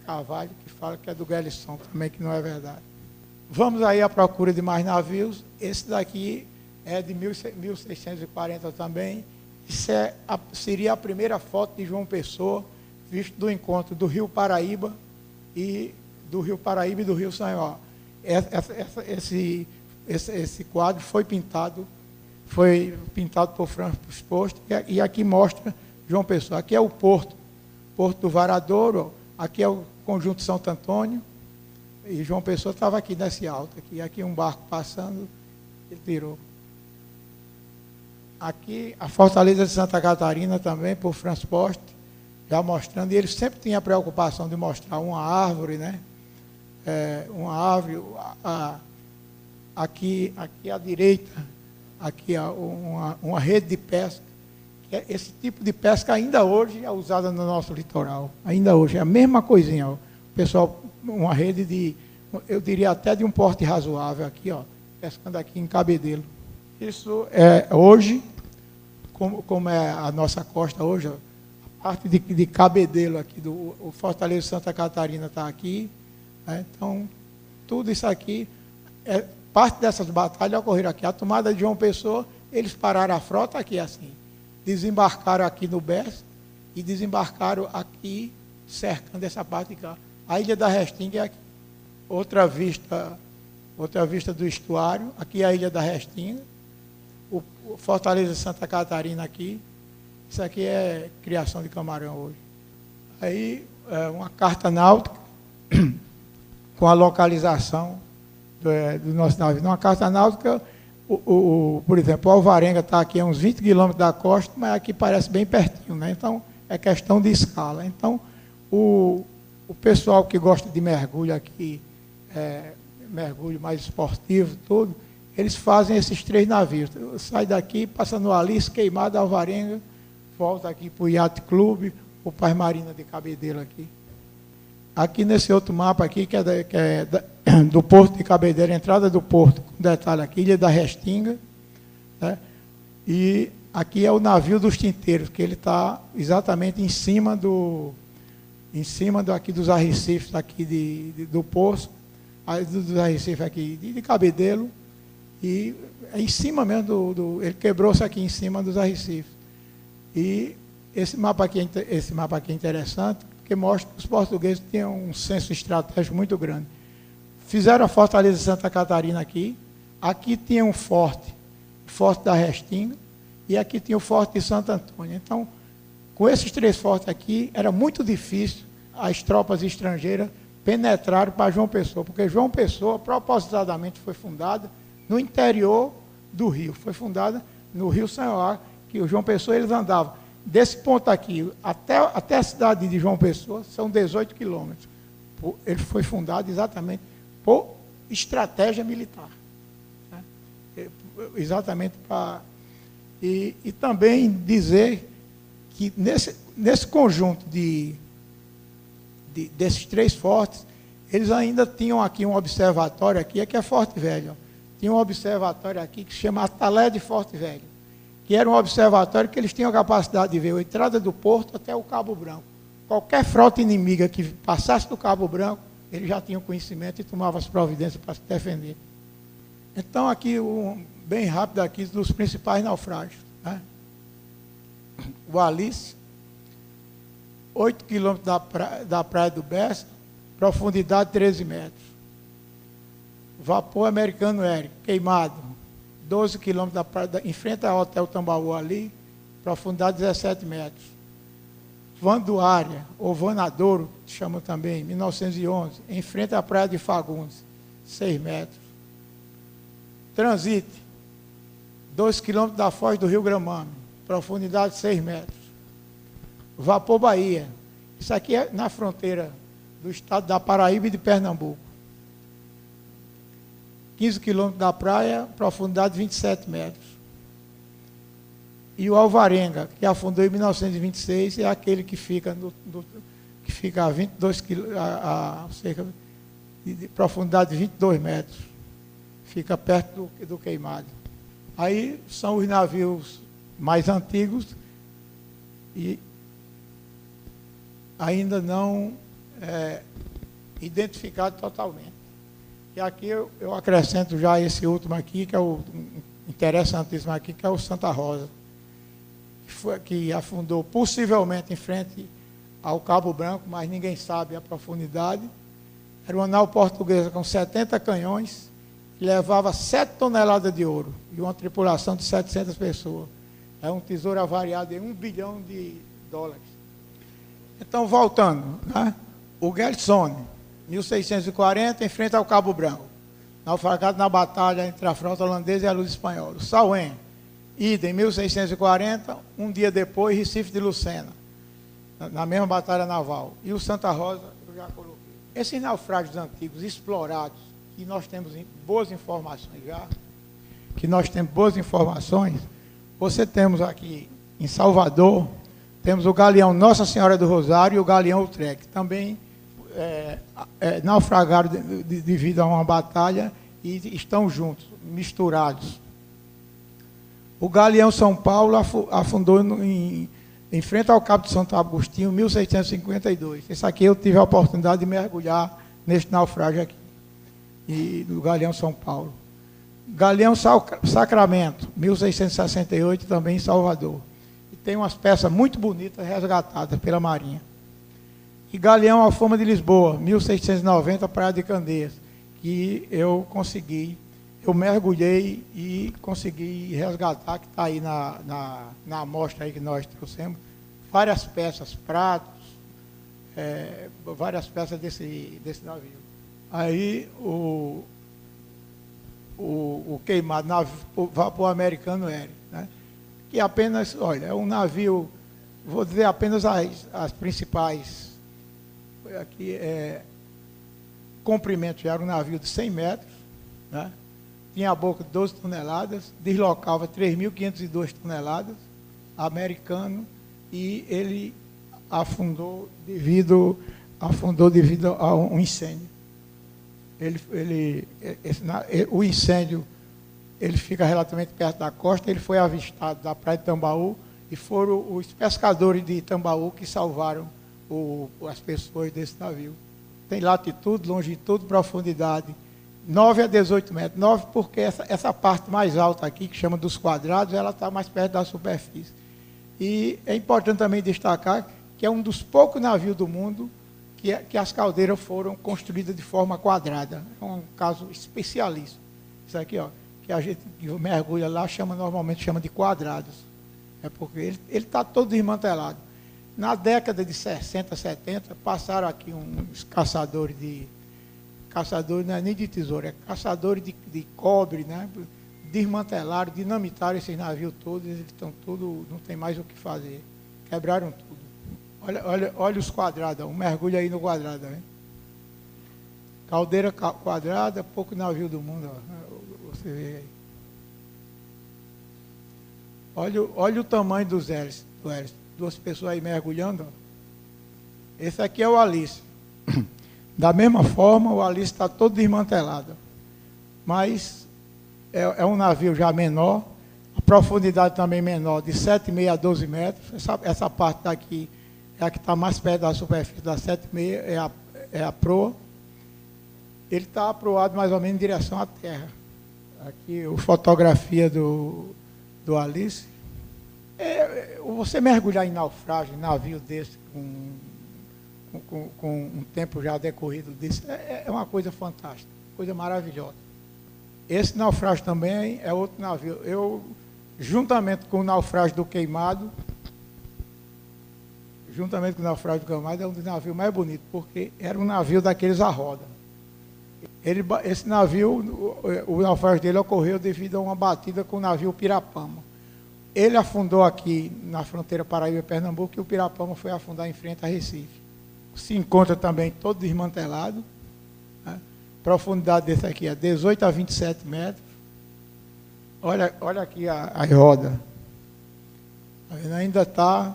Carvalho, que fala que é do Guelisson, também que não é verdade. Vamos aí à procura de mais navios. Esse daqui é de 1640 também. Isso seria a primeira foto de João Pessoa, visto do encontro do Rio Paraíba e do Rio Sanhó. Esse quadro foi pintado por Francisco Posto, e aqui mostra João Pessoa. Aqui é o Porto do Varadouro, aqui é o Conjunto Santo Antônio, e João Pessoa estava aqui nesse alto. Aqui um barco passando, ele tirou. Aqui a Fortaleza de Santa Catarina também, por Francisco Posto, já mostrando, e ele sempre tinha a preocupação de mostrar uma árvore, né? Uma árvore, aqui à direita, aqui uma rede de pesca. Esse tipo de pesca ainda hoje é usada no nosso litoral. Ainda hoje, é a mesma coisinha. Ó. O pessoal, uma rede de, eu diria até de um porte razoável aqui, ó, pescando aqui em Cabedelo. Isso é hoje, como é a nossa costa hoje, ó, a parte de Cabedelo aqui, o Fortaleza de Santa Catarina está aqui. Né? Então, tudo isso aqui, parte dessas batalhas ocorreram aqui. A tomada de João Pessoa, eles pararam a frota aqui assim. Desembarcaram aqui no Bessa e desembarcaram aqui, cercando essa parte de cá. A Ilha da Restinga é aqui. Outra vista do estuário, aqui é a Ilha da Restinga. O Fortaleza de Santa Catarina aqui. Isso aqui é criação de camarão hoje. Aí, uma carta náutica com a localização do nosso navio. Uma carta náutica, por exemplo, o Alvarenga está aqui a uns 20 quilômetros da costa, mas aqui parece bem pertinho, né? Então, é questão de escala. Então, o pessoal que gosta de mergulho aqui, mergulho mais esportivo, tudo, eles fazem esses 3 navios. Sai daqui, passa no Alice, Queimada, Alvarenga, volta aqui para o Yacht Clube, ou para a Marina de Cabedelo aqui. Aqui nesse outro mapa aqui, que é do Porto de Cabedelo, entrada do Porto, com detalhe aqui, Ilha da Restinga, né? E aqui é o navio dos tinteiros, que ele está exatamente em cima aqui dos arrecifes aqui do Poço, dos arrecifes aqui de Cabedelo, e é em cima mesmo ele quebrou-se aqui em cima dos arrecifes. E esse mapa aqui é interessante, porque mostra que os portugueses tinham um senso estratégico muito grande. Fizeram a Fortaleza de Santa Catarina aqui tinha um forte, o Forte da Restinga, e aqui tinha o Forte de Santo Antônio. Então, com esses 3 fortes aqui, era muito difícil as tropas estrangeiras penetrarem para João Pessoa, porque João Pessoa, propositadamente, foi fundada no interior do Rio, foi fundada no Rio Sanhó, que o João Pessoa, eles andavam desse ponto aqui até a cidade de João Pessoa, são 18 quilômetros. Ele foi fundado exatamente por estratégia militar. Né? Exatamente para... E também dizer que nesse conjunto desses 3 fortes, eles ainda tinham aqui um observatório aqui é Forte Velho. Tinha um observatório aqui que se chama Atalé de Forte Velho, que era um observatório que eles tinham a capacidade de ver a entrada do porto até o Cabo Branco. Qualquer frota inimiga que passasse do Cabo Branco, ele já tinha o conhecimento e tomava as providências para se defender. Então, aqui, bem rápido aqui, dos principais naufrágios. Né? O Alice, 8 quilômetros da praia do Bessa, profundidade 13 metros. Vapor Americano Eric, queimado, 12 quilômetros da praia, em frente ao Hotel Tambaú ali, profundidade 17 metros. Vanduária, ou Vanadouro, que chama também, 1911, em frente à praia de Fagundes, 6 metros. Transite, 2 quilômetros da foz do Rio Gramame, profundidade 6 metros. Vapor Bahia, isso aqui é na fronteira do estado da Paraíba e de Pernambuco. 15 quilômetros da praia, profundidade 27 metros. E o Alvarenga, que afundou em 1926, é aquele que fica, que fica a 22 a cerca de profundidade de 22 metros. Fica perto do queimado. Aí são os navios mais antigos e ainda não identificados totalmente. E aqui eu acrescento já esse último aqui, que é o interessantíssimo aqui, que é o Santa Rosa, que afundou possivelmente em frente ao Cabo Branco, mas ninguém sabe a profundidade. Era uma nau portuguesa com 70 canhões, que levava 7 toneladas de ouro e uma tripulação de 700 pessoas. É um tesouro avariado em $1 bilhão. Então, voltando, né? O Gerson, 1640, em frente ao Cabo Branco, naufragado na batalha entre a frota holandesa e a luz espanhola. O Salwen, idem, 1640, um dia depois, Recife de Lucena, na mesma batalha naval. E o Santa Rosa, eu já coloquei. Esses naufrágios antigos, explorados, que nós temos boas informações já, você temos aqui em Salvador, temos o galeão Nossa Senhora do Rosário e o galeão Utrecht, também naufragaram devido a uma batalha e estão juntos, misturados. O galeão São Paulo afundou em frente ao Cabo de Santo Agostinho, em 1652. Esse aqui eu tive a oportunidade de mergulhar neste naufrágio aqui, do galeão São Paulo. Galeão Sacramento, 1668, também em Salvador. E tem umas peças muito bonitas resgatadas pela Marinha. E Galeão Alfama de Lisboa, 1690, Praia de Candeias, que eu mergulhei e consegui resgatar, que está aí na amostra aí que nós trouxemos, várias peças, pratos, várias peças desse navio. Aí o queimado, vapor Americano Eric, né? Que apenas, olha, é um navio, vou dizer apenas as principais, aqui comprimento, já era um navio de 100 metros, né? Tinha a boca de 12 toneladas, deslocava 3.502 toneladas, americano, e ele afundou devido a um incêndio. O incêndio, ele fica relativamente perto da costa, ele foi avistado da praia de Tambaú, e foram os pescadores de Tambaú que salvaram as pessoas desse navio. Tem latitude, longitude, profundidade, 9 a 18 metros. 9 porque essa parte mais alta aqui, que chama dos quadrados, ela está mais perto da superfície. E é importante também destacar que é um dos poucos navios do mundo que as caldeiras foram construídas de forma quadrada. É um caso especialíssimo. Isso aqui, ó, que a gente mergulha lá, normalmente chama de quadrados. É porque ele está todo desmantelado. Na década de 60, 70, passaram aqui uns caçadores não é nem de tesouro, é caçadores de cobre, né? Desmantelaram, dinamitaram esses navios todos, eles estão todos, não tem mais o que fazer. Quebraram tudo. Olha os quadrados, um mergulho aí no quadrado. Hein? Caldeira quadrada, pouco navio do mundo. Ó. Você vê aí. Olha o tamanho dos hélices. Duas pessoas aí mergulhando. Ó. Esse aqui é o Alice. Da mesma forma, o Alice está todo desmantelado. Mas é um navio já menor, a profundidade também menor, de 7,5 a 12 metros. Essa parte daqui é a que está mais perto da superfície, da 7,5 é a proa. ele está aproado mais ou menos em direção à terra. Aqui a fotografia do Alice. Você mergulhar em naufrágio, em navio desse, com um tempo já decorrido disso, é uma coisa fantástica, coisa maravilhosa. Esse naufrágio também é outro navio. Eu, juntamente com o naufrágio do Queimado, é um dos navios mais bonitos, porque era um navio daqueles à roda. Esse navio, o naufrágio dele ocorreu devido a uma batida com o navio Pirapama. Ele afundou aqui na fronteira Paraíba-Pernambuco e o Pirapama foi afundar em frente a Recife. Se encontra também todo desmantelado. Né? Profundidade desse aqui é 18 a 27 metros. Olha aqui a roda. Ainda está,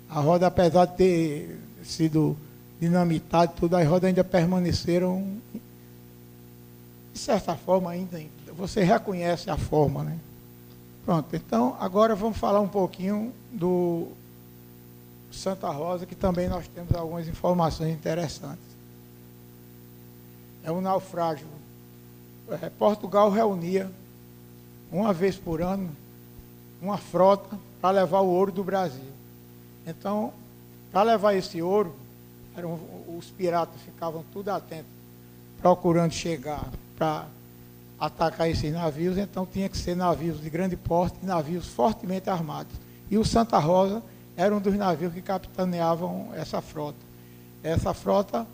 a roda, apesar de ter sido dinamitada, tudo, as rodas ainda permaneceram, de certa forma, ainda. Você reconhece a forma, né? Pronto, então agora vamos falar um pouquinho do Santa Rosa, que também nós temos algumas informações interessantes. É um naufrágio. Portugal reunia, uma vez por ano, uma frota para levar o ouro do Brasil. Então, para levar esse ouro, os piratas ficavam tudo atentos, procurando chegar para atacar esses navios, então tinha que ser navios de grande porte, navios fortemente armados. E o Santa Rosa era um dos navios que capitaneavam essa frota. Essa frota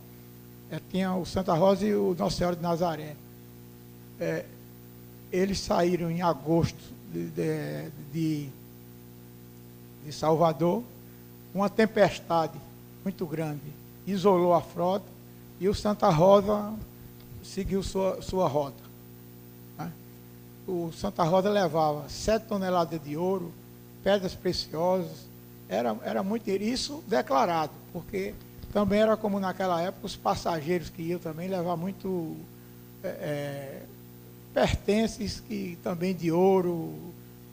tinha o Santa Rosa e o Nossa Senhora de Nazaré. Eles saíram em agosto de Salvador. Uma tempestade muito grande isolou a frota e o Santa Rosa seguiu sua rota. O Santa Rosa levava 7 toneladas de ouro, pedras preciosas, era muito dinheiro. Isso declarado, porque também era como naquela época, os passageiros que iam também levar muito pertences também de ouro,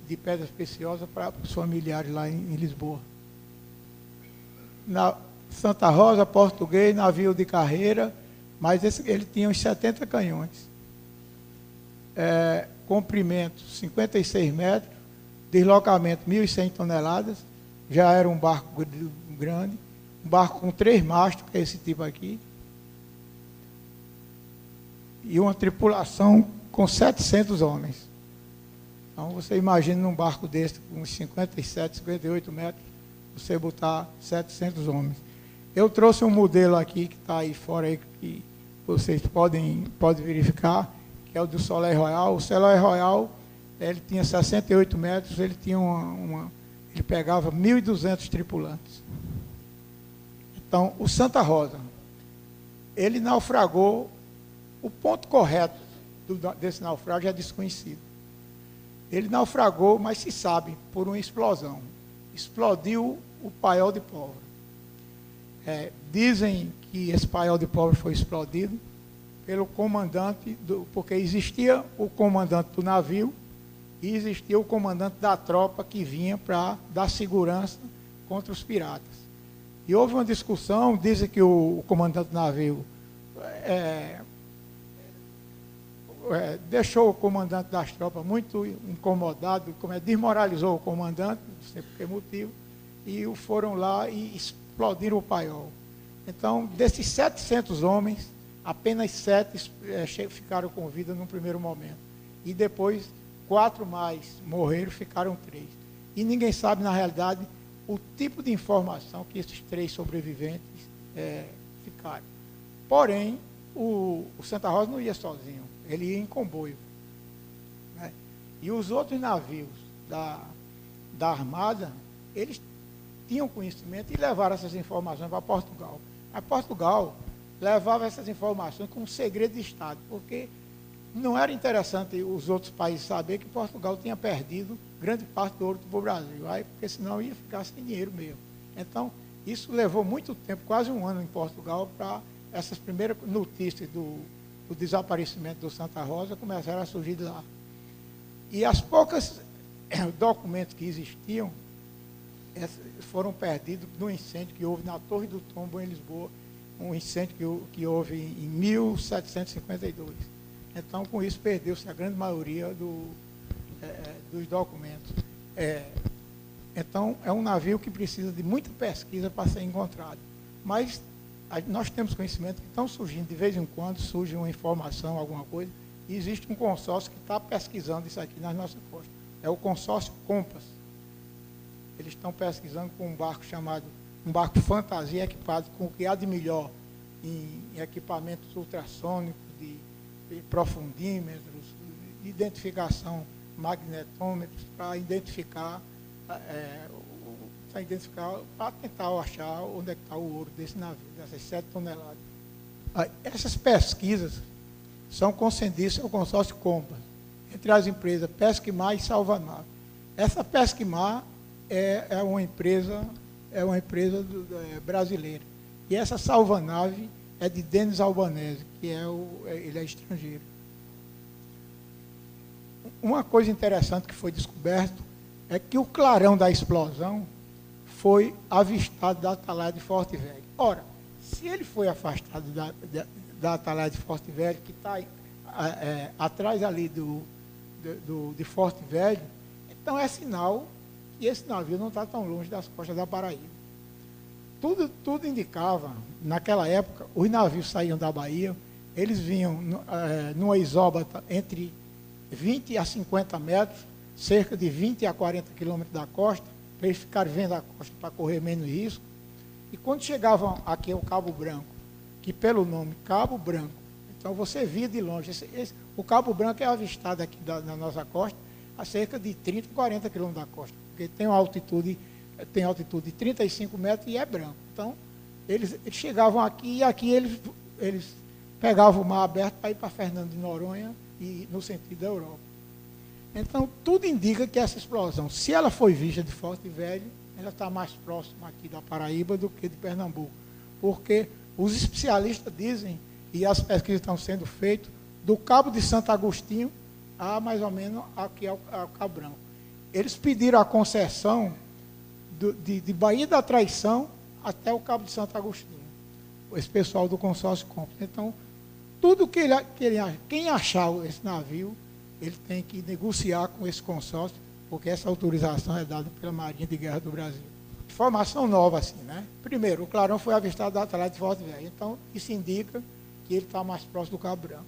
de pedras preciosas para os familiares lá em Lisboa. Na Santa Rosa, português, navio de carreira, mas ele tinha uns 70 canhões. Comprimento 56 metros, deslocamento 1.100 toneladas, já era um barco grande, um barco com 3 mastros, que é esse tipo aqui, e uma tripulação com 700 homens. Então, você imagina num barco desse, com uns 57, 58 metros, você botar 700 homens. Eu trouxe um modelo aqui, que está aí fora, aí, que vocês podem verificar, que é o do Soleil Royal. O Soleil Royal, ele tinha 68 metros, ele tinha ele pegava 1.200 tripulantes. Então, o Santa Rosa, ele naufragou, o ponto correto desse naufrágio é desconhecido. Ele naufragou, mas se sabe, por uma explosão. Explodiu o paiol de pólvora. Dizem que esse paiol de pólvora foi explodido pelo comandante, porque existia o comandante do navio e existia o comandante da tropa que vinha para dar segurança contra os piratas. E houve uma discussão, dizem que o comandante do navio deixou o comandante das tropas muito incomodado, desmoralizou o comandante, não sei por que motivo, e foram lá e explodiram o paiol. Então, desses 700 homens, apenas 7 ficaram com vida num primeiro momento. E depois, 4 mais morreram, ficaram 3. E ninguém sabe, na realidade, o tipo de informação que esses 3 sobreviventes ficaram. Porém, o Santa Rosa não ia sozinho, ele ia em comboio. Né? E os outros navios da Armada, eles tinham conhecimento e levaram essas informações para Portugal. A Portugal levava essas informações como segredo de Estado, porque não era interessante os outros países saber que Portugal tinha perdido grande parte do ouro do Brasil, porque senão ia ficar sem dinheiro mesmo. Então, isso levou muito tempo, quase um ano em Portugal, para essas primeiras notícias do desaparecimento do Santa Rosa começaram a surgir de lá. E as poucas documentos que existiam foram perdidos no incêndio que houve na Torre do Tombo, em Lisboa, um incêndio que houve em 1752. Então, com isso, perdeu-se a grande maioria dos documentos. Então, é um navio que precisa de muita pesquisa para ser encontrado. Mas nós temos conhecimento que estão surgindo, de vez em quando, surge uma informação, alguma coisa, e existe um consórcio que está pesquisando isso aqui nas nossas costas. É o consórcio Compass. Eles estão pesquisando com um barco chamado, um barco fantasia, equipado com o que há de melhor em equipamentos ultrassônicos, de profundímetros, identificação, magnetômetros, para identificar, para tentar achar onde é que está o ouro desse navio, dessas 7 toneladas. Essas pesquisas são concedidas ao consórcio Compass, entre as empresas Pesquimar e Salvanave. Essa Pesquimar é uma empresa brasileira. E essa Salvanave é de Denis Albanese, que ele é estrangeiro. Uma coisa interessante que foi descoberto é que o clarão da explosão foi avistado da atalaia de Forte Velho. Ora, se ele foi afastado da atalaia de Forte Velho, que está atrás ali de Forte Velho, então é sinal que esse navio não está tão longe das costas da Paraíba. Tudo indicava, naquela época, os navios saíam da Bahia, eles vinham numa isóbata entre 20 a 50 metros, cerca de 20 a 40 quilômetros da costa, para eles ficarem vendo a costa para correr menos risco. E quando chegavam aqui ao Cabo Branco, que pelo nome Cabo Branco, então você via de longe, o Cabo Branco é avistado aqui na nossa costa, a cerca de 30, 40 quilômetros da costa, porque tem uma altitude de 35 metros e é branco. Então, eles chegavam aqui e aqui eles pegavam o mar aberto para ir para Fernando de Noronha e no sentido da Europa. Então, tudo indica que essa explosão, se ela foi vista de Forte Velho, ela está mais próxima aqui da Paraíba do que de Pernambuco. Porque os especialistas dizem, e as pesquisas estão sendo feitas, do Cabo de Santo Agostinho a mais ou menos aqui ao Cabo Branco. Eles pediram a concessão de Baía da Traição até o Cabo de Santo Agostinho, esse pessoal do consórcio Compass. Então, tudo que quem achar esse navio, ele tem que negociar com esse consórcio, porque essa autorização é dada pela Marinha de Guerra do Brasil. Informação nova, assim, né? Primeiro, o clarão foi avistado da atalaia de Forte Velho. Então, isso indica que ele está mais próximo do Cabo Branco.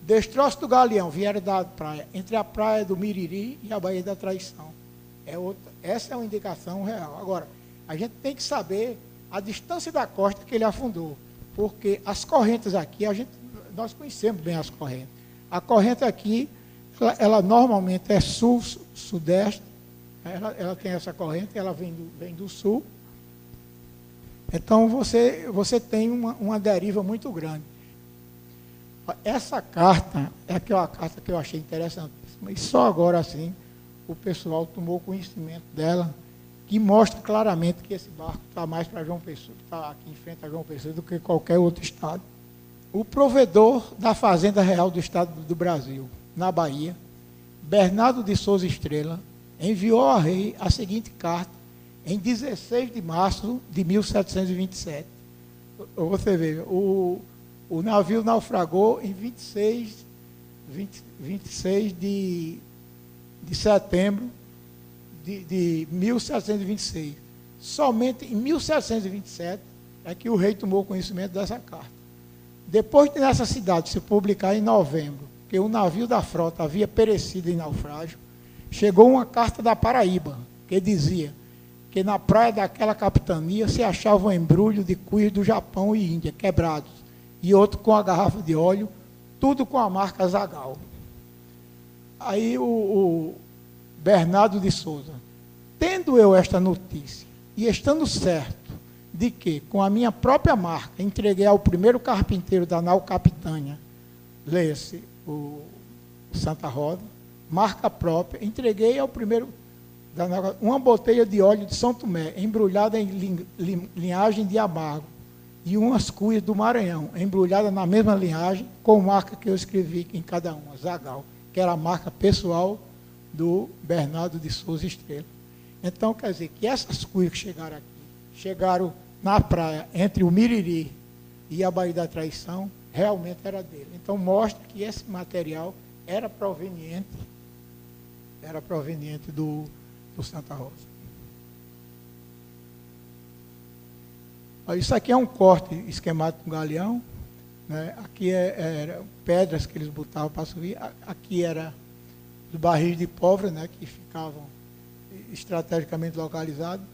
Destroços do Galeão vieram da praia, entre a praia do Miriri e a Baía da Traição. Essa é uma indicação real. Agora, a gente tem que saber a distância da costa que ele afundou, porque as correntes aqui, nós conhecemos bem as correntes. A corrente aqui, ela normalmente é sul-sudeste, ela tem essa corrente, ela vem do sul. Então, você tem uma deriva muito grande. Essa carta é uma carta que eu achei interessantíssima, e só agora, assim, o pessoal tomou conhecimento dela, que mostra claramente que esse barco está mais para João Pessoa, está aqui em frente a João Pessoa, do que qualquer outro estado. O provedor da Fazenda Real do Estado do Brasil, na Bahia, Bernardo de Souza Estrela, enviou ao rei a seguinte carta em 16 de março de 1727. Você vê, o navio naufragou em 26 de setembro de 1726. Somente em 1727 é que o rei tomou conhecimento dessa carta. Depois de nessa cidade se publicar em novembro que o navio da frota havia perecido em naufrágio, chegou uma carta da Paraíba, que dizia que na praia daquela capitania se achava um embrulho de cuias do Japão e Índia, quebrados, e outro com a garrafa de óleo, tudo com a marca Zagal. Aí o Bernardo de Souza, tendo eu esta notícia, e estando certo de que, com a minha própria marca, entreguei ao primeiro carpinteiro da nau Capitânia, leia-se o Santa Rosa, marca própria, entreguei ao primeiro da nau, uma botella de óleo de São Tomé, embrulhada em linhagem de Amargo, e umas cuias do Maranhão, embrulhadas na mesma linhagem, com marca que eu escrevi em cada uma, Zagal, que era a marca pessoal do Bernardo de Souza Estrela. Então, quer dizer, que essas cuias que chegaram aqui, chegaram na praia, entre o Miriri, e a Baía da Traição realmente era dele. Então mostra que esse material era proveniente do Santa Rosa. Isso aqui é um corte esquemático com galeão, né? Aqui eram pedras que eles botavam para subir, aqui era os barris de pólvora, né, que ficavam estrategicamente localizados.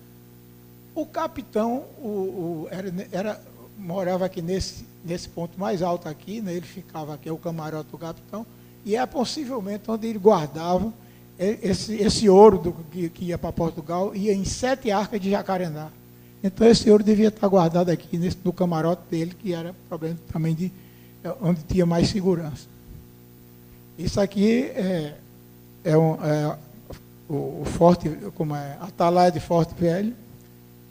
O capitão morava aqui nesse ponto mais alto aqui, né, ele ficava aqui, é o camarote do capitão, e é possivelmente onde ele guardava esse ouro que ia para Portugal, ia em 7 arcas de Jacarená. Então esse ouro devia estar guardado aqui no camarote dele, que era problema também onde tinha mais segurança. Isso aqui o forte, como é, a atalaia de Forte Velho,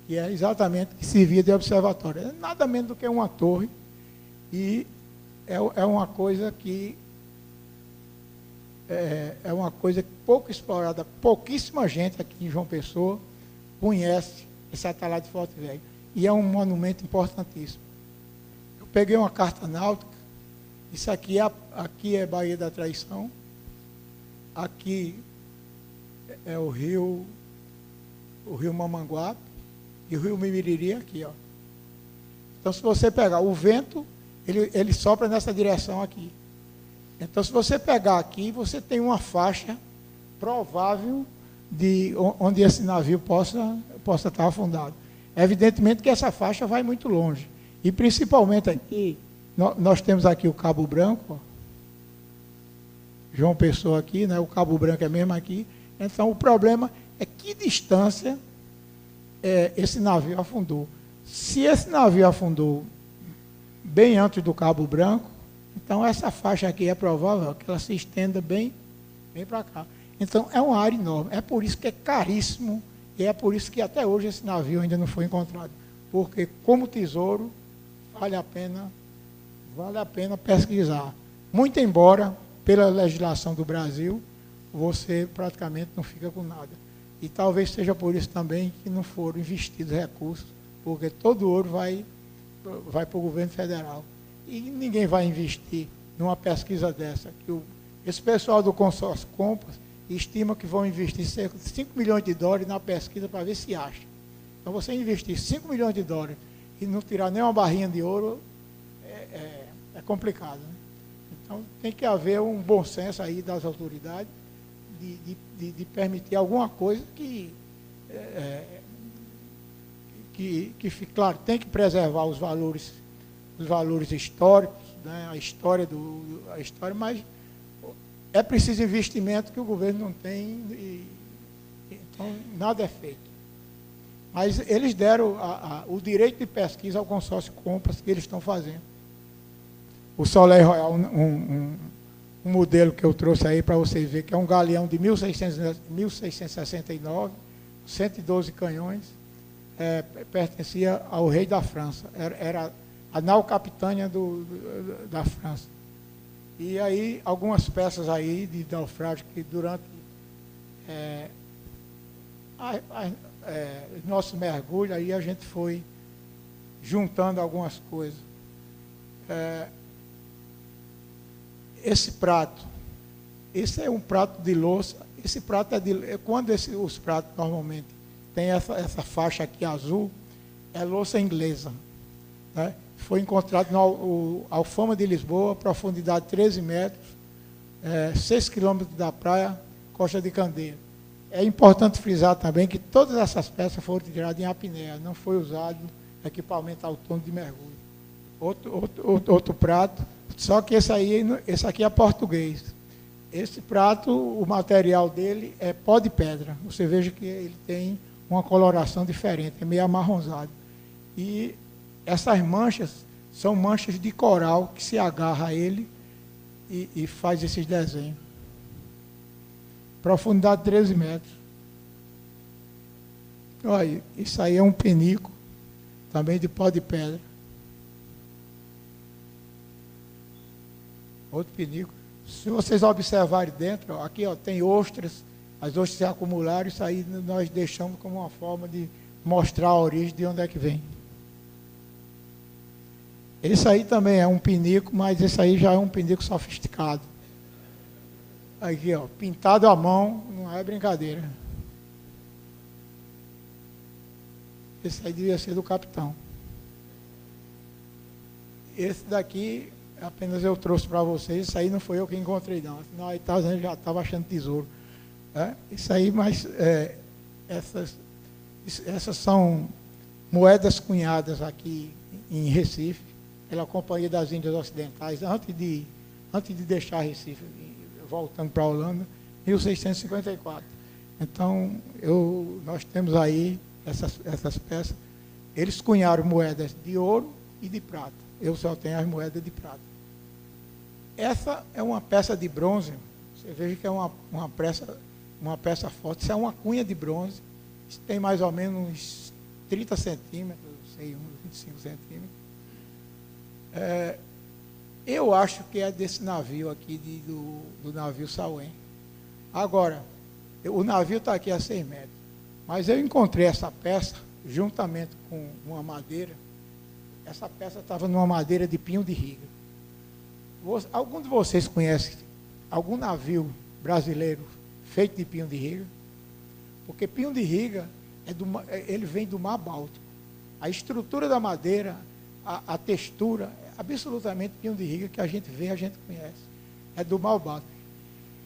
que é exatamente que servia de observatório. É nada menos do que uma torre, e é uma coisa que é uma coisa pouco explorada. Pouquíssima gente aqui em João Pessoa conhece esse atalaia de Forte Velho, e é um monumento importantíssimo. Eu peguei uma carta náutica, isso aqui é Baía da Traição, aqui é o rio Mamanguape, e o rio Mimiriri aqui, ó. Então, se você pegar o vento, ele sopra nessa direção aqui. Então, se você pegar aqui, você tem uma faixa provável de onde esse navio possa estar afundado. Evidentemente que essa faixa vai muito longe. E principalmente aqui, nós temos aqui o Cabo Branco, ó. João Pessoa aqui, né? O Cabo Branco é mesmo aqui. Então, o problema é que distância esse navio afundou. Se esse navio afundou bem antes do Cabo Branco, então essa faixa aqui é provável que ela se estenda bem para cá. Então, é uma área enorme. É por isso que é caríssimo, e é por isso que até hoje esse navio ainda não foi encontrado. Porque, como tesouro, vale a pena pesquisar. Muito embora, pela legislação do Brasil, você praticamente não fica com nada. E talvez seja por isso também que não foram investidos recursos, porque todo o ouro vai para o governo federal. E ninguém vai investir numa pesquisa dessa. Esse pessoal do consórcio Compass estima que vão investir cerca de 5 milhões de dólares na pesquisa para ver se acha. Então, você investir 5 milhões de dólares e não tirar nem uma barrinha de ouro é complicado, né? Então, tem que haver um bom senso aí das autoridades de permitir alguma coisa que claro, tem que preservar os valores históricos, né, a história, mas é preciso investimento que o governo não tem, então nada é feito. Mas eles deram o direito de pesquisa ao consórcio Compass que eles estão fazendo. O Soleil Royal, um modelo que eu trouxe aí para vocês verem, que é um galeão de 1669, 112 canhões, pertencia ao rei da França, era a nau capitânia da França. E aí, algumas peças aí de naufrágio que durante nosso mergulho, aí a gente foi juntando algumas coisas. Esse prato, esse é um prato de louça, esse prato quando os pratos normalmente tem essa faixa aqui azul, é louça inglesa, né? Foi encontrado no Alfama de Lisboa, profundidade 13 metros, 6 quilômetros da praia, Costa de Candeia. É importante frisar também que todas essas peças foram tiradas em apneia, não foi usado equipamento autônomo de mergulho. Outro prato, só que esse aqui é português. Esse prato, o material dele é pó de pedra. Você veja que ele tem uma coloração diferente, é meio amarronzado. E essas manchas são manchas de coral que se agarra a ele e faz esses desenhos. Profundidade 13 metros. Olha, isso aí é um penico, também de pó de pedra. Outro penico. Se vocês observarem dentro, ó, aqui ó, tem ostras, as ostras se acumularam, isso aí nós deixamos como uma forma de mostrar a origem de onde é que vem. Esse aí também é um pinico, mas esse aí já é um pinico sofisticado. Aqui, ó, pintado à mão, não é brincadeira. Esse aí devia ser do capitão. Esse daqui, apenas eu trouxe para vocês, isso aí não foi eu que encontrei, não. Senão aí já estava achando tesouro. Isso aí, mas essas são moedas cunhadas aqui em Recife, pela Companhia das Índias Ocidentais, antes de deixar Recife, voltando para a Holanda, 1654. Então, nós temos aí essas peças. Eles cunharam moedas de ouro e de prata. Eu só tenho as moedas de prata. Essa é uma peça de bronze. Você veja que é uma peça forte. Isso é uma cunha de bronze. Isso tem mais ou menos uns 30 centímetros, sei, uns 25 centímetros. Eu acho que é desse navio aqui, do navio Sauém. Agora, o navio está aqui a 6 metros. Mas eu encontrei essa peça, juntamente com uma madeira. Essa peça estava numa madeira de pinho de riga. Algum de vocês conhece algum navio brasileiro feito de pinho de riga? Porque pinho de riga, ele vem do Mar Báltico. A estrutura da madeira, a textura, é absolutamente pinho de riga, que a gente vê, a gente conhece. É do Mar Báltico.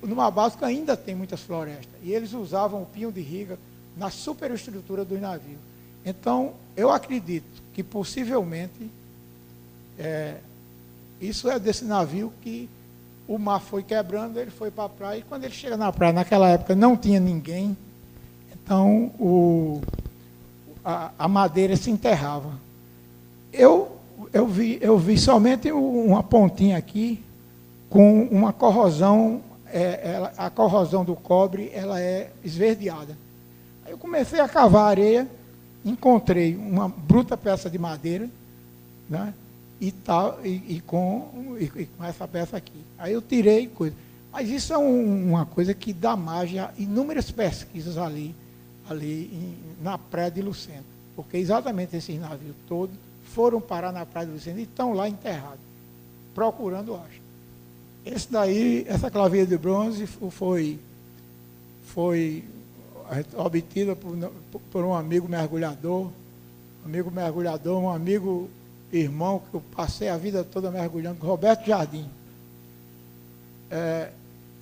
No Mar Báltico ainda tem muitas florestas. E eles usavam o pinho de riga na superestrutura do navio. Então, eu acredito que possivelmente isso é desse navio que o mar foi quebrando, ele foi para a praia, e quando ele chega na praia, naquela época não tinha ninguém, então a madeira se enterrava. Eu vi somente uma pontinha aqui com uma corrosão, a corrosão do cobre, ela é esverdeada. Aí eu comecei a cavar areia, encontrei uma bruta peça de madeira, né? E com essa peça aqui. Aí eu tirei coisa. Mas isso é uma coisa que dá margem a inúmeras pesquisas ali na Praia de Lucena. Porque exatamente esses navios todos foram parar na Praia de Lucena e estão lá enterrados, procurando acho. Essa claveira de bronze foi obtida por um amigo mergulhador, um amigo irmão que eu passei a vida toda mergulhando, Roberto Jardim.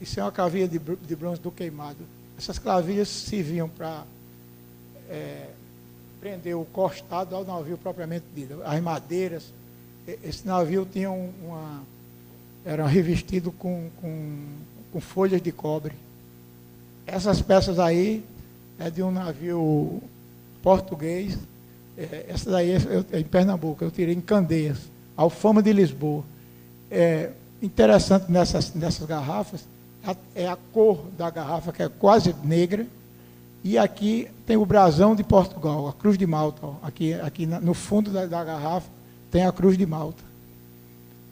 Isso é uma clavilha de bronze do queimado. Essas clavilhas serviam para prender o costado ao navio propriamente dito. As madeiras, esse navio tinha era revestido com folhas de cobre. Essas peças aí é de um navio português. Essa daí é em Pernambuco, eu tirei em Candeias, Alfama de Lisboa. Interessante nessas garrafas é a cor da garrafa, que é quase negra, e aqui tem o brasão de Portugal, a Cruz de Malta. Ó. Aqui no fundo da garrafa tem a Cruz de Malta.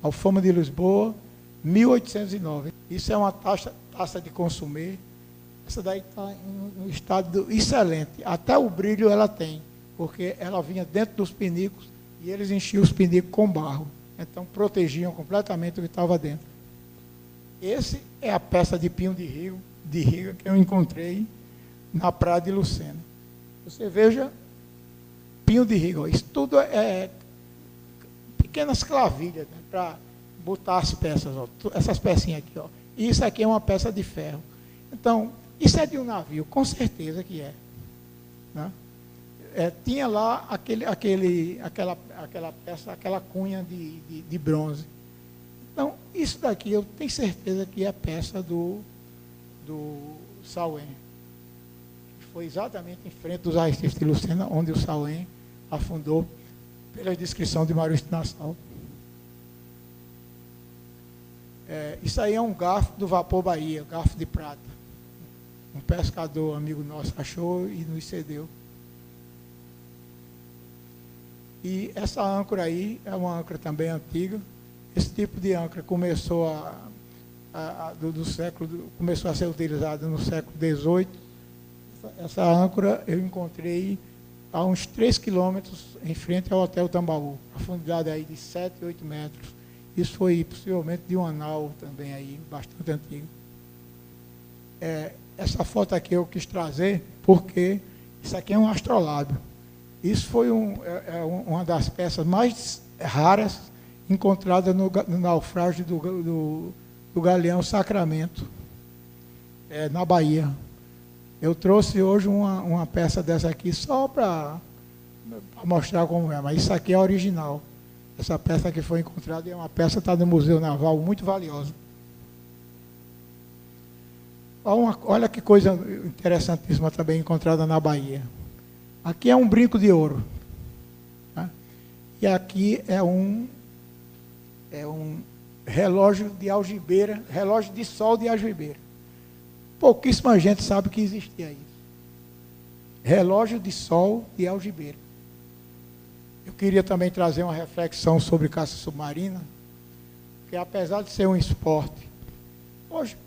Alfama de Lisboa, 1809. Isso é uma taça de consumê. Essa daí está em um estado excelente. Até o brilho ela tem, porque ela vinha dentro dos pinicos e eles enchiam os pinicos com barro. Então, protegiam completamente o que estava dentro. Esse é a peça de pinho de riga que eu encontrei na Praia de Lucena. Você veja, pinho de riga. Ó, isso tudo é pequenas clavilhas, né, para botar as peças. Ó, essas pecinhas aqui. Ó. E isso aqui é uma peça de ferro. Então, isso é de um navio, com certeza que é. Né? Tinha lá aquela peça, aquela cunha de bronze. Então, isso daqui eu tenho certeza que é peça do Sauém. Foi exatamente em frente dos arrecifes de Lucena, onde o Sauém afundou, pela descrição de Maurício Nassau. Isso aí é um garfo do Vapor Bahia, garfo de prata. Um pescador amigo nosso achou e nos cedeu. E essa âncora aí é uma âncora também antiga. Esse tipo de âncora começou começou a ser utilizada no século XVIII. Essa âncora eu encontrei a uns 3 quilômetros em frente ao Hotel Tambaú, profundidade aí de 7, 8 metros. Isso foi possivelmente de uma nau também aí, bastante antigo. Essa foto aqui eu quis trazer porque isso aqui é um astrolábio. Isso foi uma das peças mais raras encontradas no naufrágio do Galeão Sacramento, na Bahia. Eu trouxe hoje uma peça dessa aqui só para mostrar como é, mas isso aqui é original. Essa peça que foi encontrada é uma peça que está no Museu Naval, muito valiosa. Olha que coisa interessantíssima também encontrada na Bahia. Aqui é um brinco de ouro. Tá? E aqui é um relógio de algibeira, relógio de sol de algibeira. Pouquíssima gente sabe que existia isso. Relógio de sol de algibeira. Eu queria também trazer uma reflexão sobre caça submarina, que apesar de ser um esporte, hoje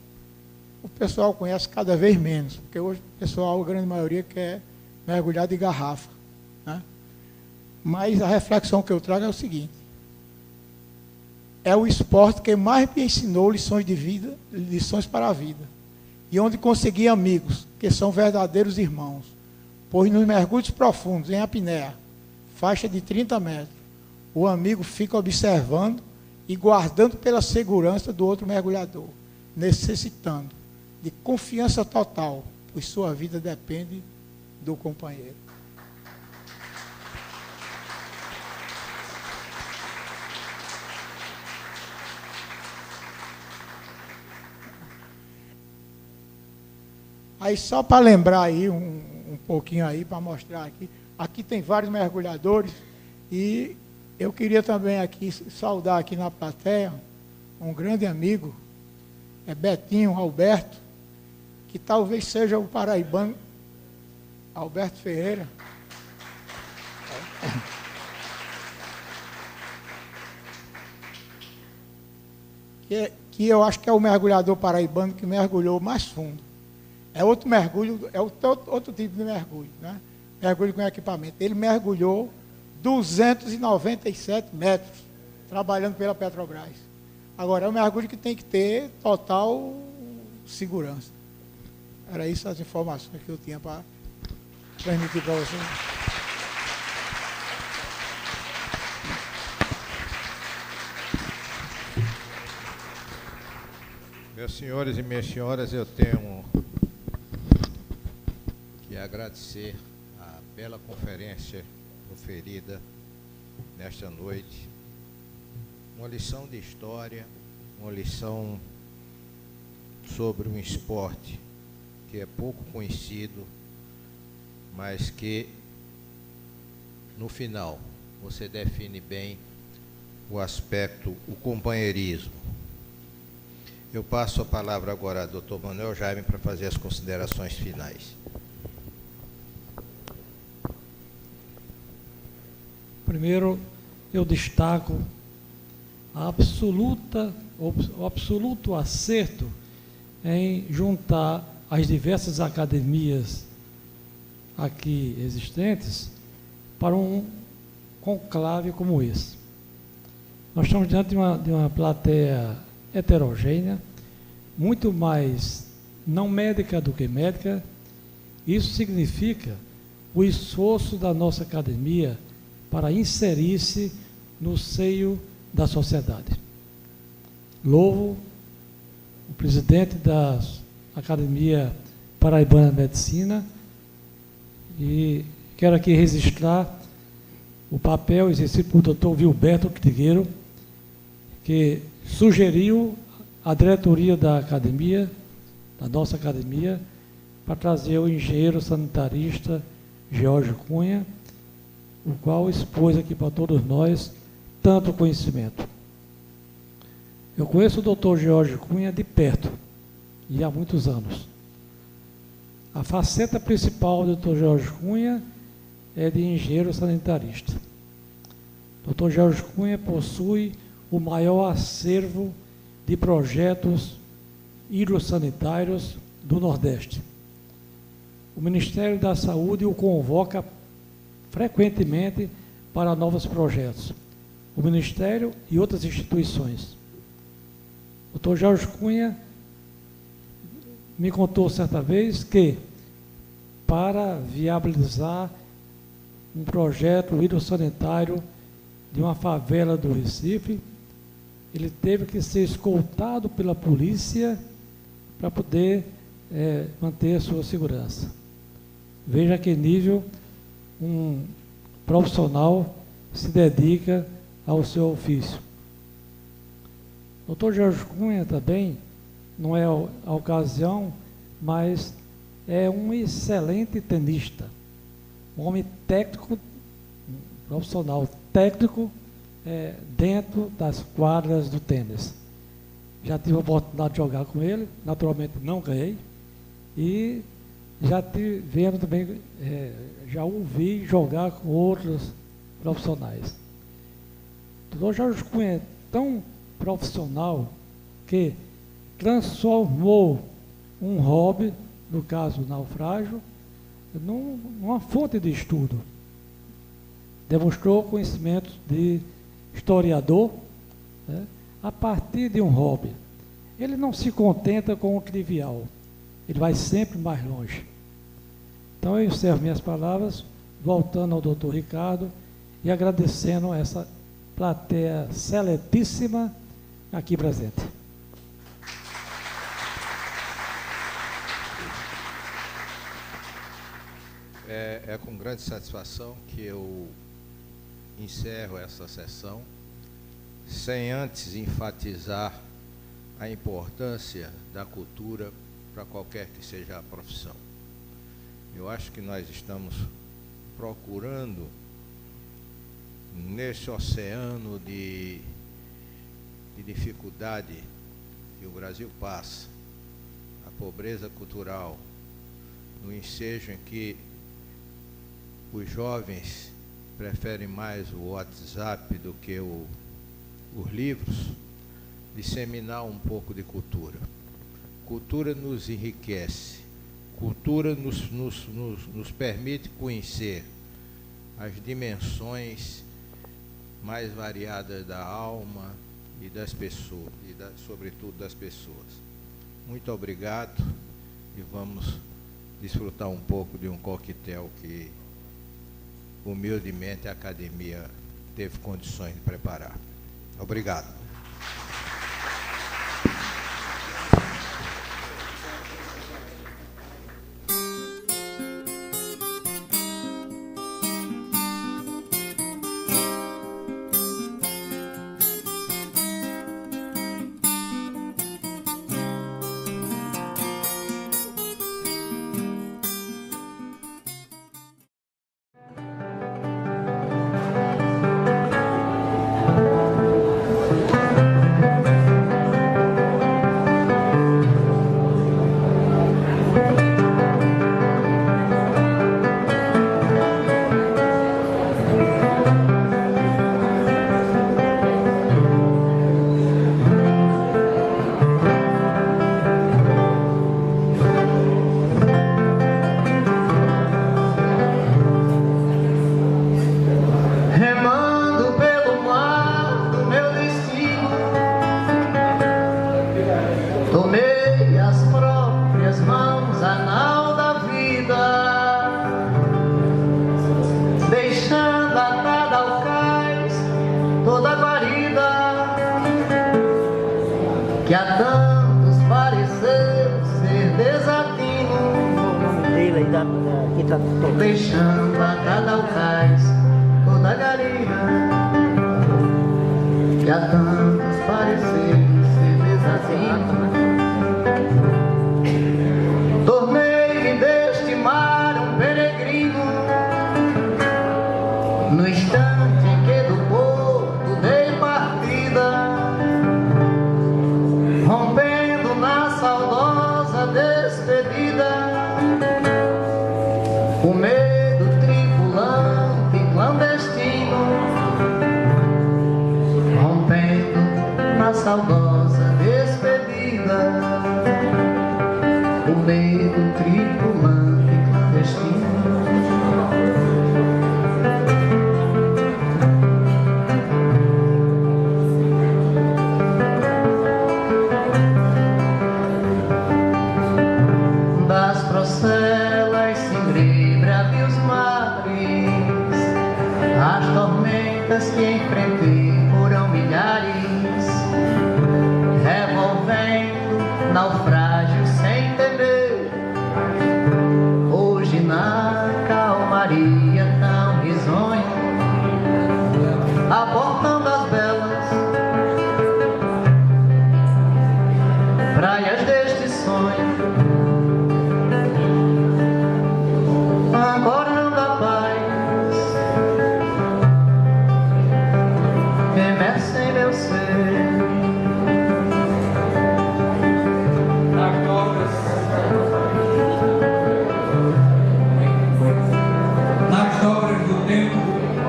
o pessoal conhece cada vez menos, porque hoje o pessoal, a grande maioria, quer mergulhar de garrafa. Né? Mas a reflexão que eu trago é o seguinte: é o esporte que mais me ensinou lições de vida, lições para a vida, e onde consegui amigos, que são verdadeiros irmãos, pois nos mergulhos profundos, em apneia, faixa de 30 metros, o amigo fica observando e guardando pela segurança do outro mergulhador, necessitando de confiança total, pois sua vida depende do companheiro. Aí só para lembrar aí um pouquinho aí, para mostrar aqui. Aqui tem vários mergulhadores e eu queria também aqui saudar aqui na plateia um grande amigo, Betinho Alberto, que talvez seja o paraibano Alberto Ferreira. Que eu acho que é o mergulhador paraibano que mergulhou mais fundo. É outro mergulho, é outro tipo de mergulho, né? Mergulho com equipamento. Ele mergulhou 297 metros, trabalhando pela Petrobras. Agora, é um mergulho que tem que ter total segurança. Era isso as informações que eu tinha para transmitir para vocês. Meus senhores e minhas senhoras, eu tenho que agradecer a bela conferência proferida nesta noite. Uma lição de história, uma lição sobre um esporte que é pouco conhecido, mas que, no final, você define bem o aspecto, o companheirismo. Eu passo a palavra agora ao Dr. Manuel Jaime para fazer as considerações finais. Primeiro, eu destaco o absoluto acerto em juntar as diversas academias aqui existentes para um conclave como esse. Nós estamos diante de uma plateia heterogênea, muito mais não médica do que médica. Isso significa o esforço da nossa academia para inserir-se no seio da sociedade. Louvo o presidente da Academia Paraibana de Medicina e quero aqui registrar o papel exercido pelo Dr. Vilberto Trigueiro, que sugeriu à diretoria da academia, da nossa academia, para trazer o engenheiro sanitarista Jorge Cunha, o qual expôs aqui para todos nós tanto conhecimento. Eu conheço o Dr. Jorge Cunha de perto, e há muitos anos. A faceta principal do Dr. Jorge Cunha é de engenheiro sanitarista. O Dr. Jorge Cunha possui o maior acervo de projetos hidrossanitários do Nordeste. O Ministério da Saúde o convoca frequentemente para novos projetos, o Ministério e outras instituições. O Dr. Jorge Cunha me contou certa vez que, para viabilizar um projeto hidrossanitário de uma favela do Recife, ele teve que ser escoltado pela polícia para poder manter a sua segurança. Veja a que nível um profissional se dedica ao seu ofício. O Dr. Jorge Cunha também, não é a ocasião, mas é um excelente tenista, um homem técnico, um profissional técnico dentro das quadras do tênis. Já tive a oportunidade de jogar com ele, naturalmente não ganhei, e já vendo também, já ouvi jogar com outros profissionais. O Dr. Jorge Cunha é tão profissional que transformou um hobby, no caso o naufrágio, numa fonte de estudo. Demonstrou conhecimentos de historiador, né, a partir de um hobby. Ele não se contenta com o trivial, ele vai sempre mais longe. Então eu encerro minhas palavras, voltando ao doutor Ricardo e agradecendo essa plateia seletíssima aqui presente. É com grande satisfação que eu encerro essa sessão, sem antes enfatizar a importância da cultura para qualquer que seja a profissão. Eu acho que nós estamos procurando, nesse oceano de dificuldade que o Brasil passa, a pobreza cultural, no ensejo em que os jovens preferem mais o WhatsApp do que os livros, disseminar um pouco de cultura. Cultura nos enriquece, cultura nos permite conhecer as dimensões mais variadas da alma e das pessoas, sobretudo das pessoas. Muito obrigado e vamos desfrutar um pouco de um coquetel que humildemente a academia teve condições de preparar. Obrigado. que a tantos pareceu ser desatino, deixando a cada alcaz toda a galinha, que a tantos pareceu ser desatino. Tornei-me deste mar um peregrino, no instante em que do porto dei partida, rompendo na saudosa despedida, o medo tripulante e clandestino, rompendo na saudosa despedida, o medo tripulante e clandestino. praias deste sonho. Agora não dá paz, remessa em meu ser. Nas dobras do tempo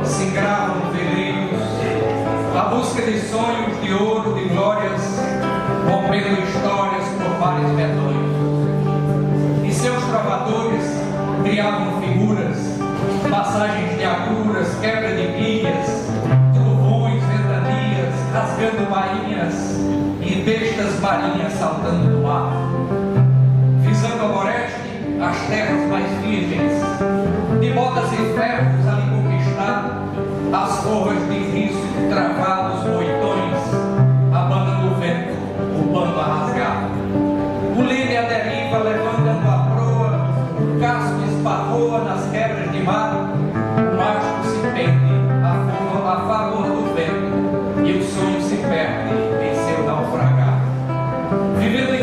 se engravam veleiros, a busca de sonhos, de ouro, de glórias, rompendo histórias por vários medonhos. E seus trovadores criavam figuras, passagens de agruras, quebra de guias, trovões, ventanias, rasgando bainhas e bestas marinhas saltando no mar, visando a Boreste, as terras mais virgens, de botas e ferros ali conquistar as forras de riso, travados moitões, a banda do vento, o bando a rasgar, o líder à deriva levantando a proa, o casco esparroa nas quebras de mar, o mastro se pende a favor do vento e o sonho se perde em seu naufragar, vivendo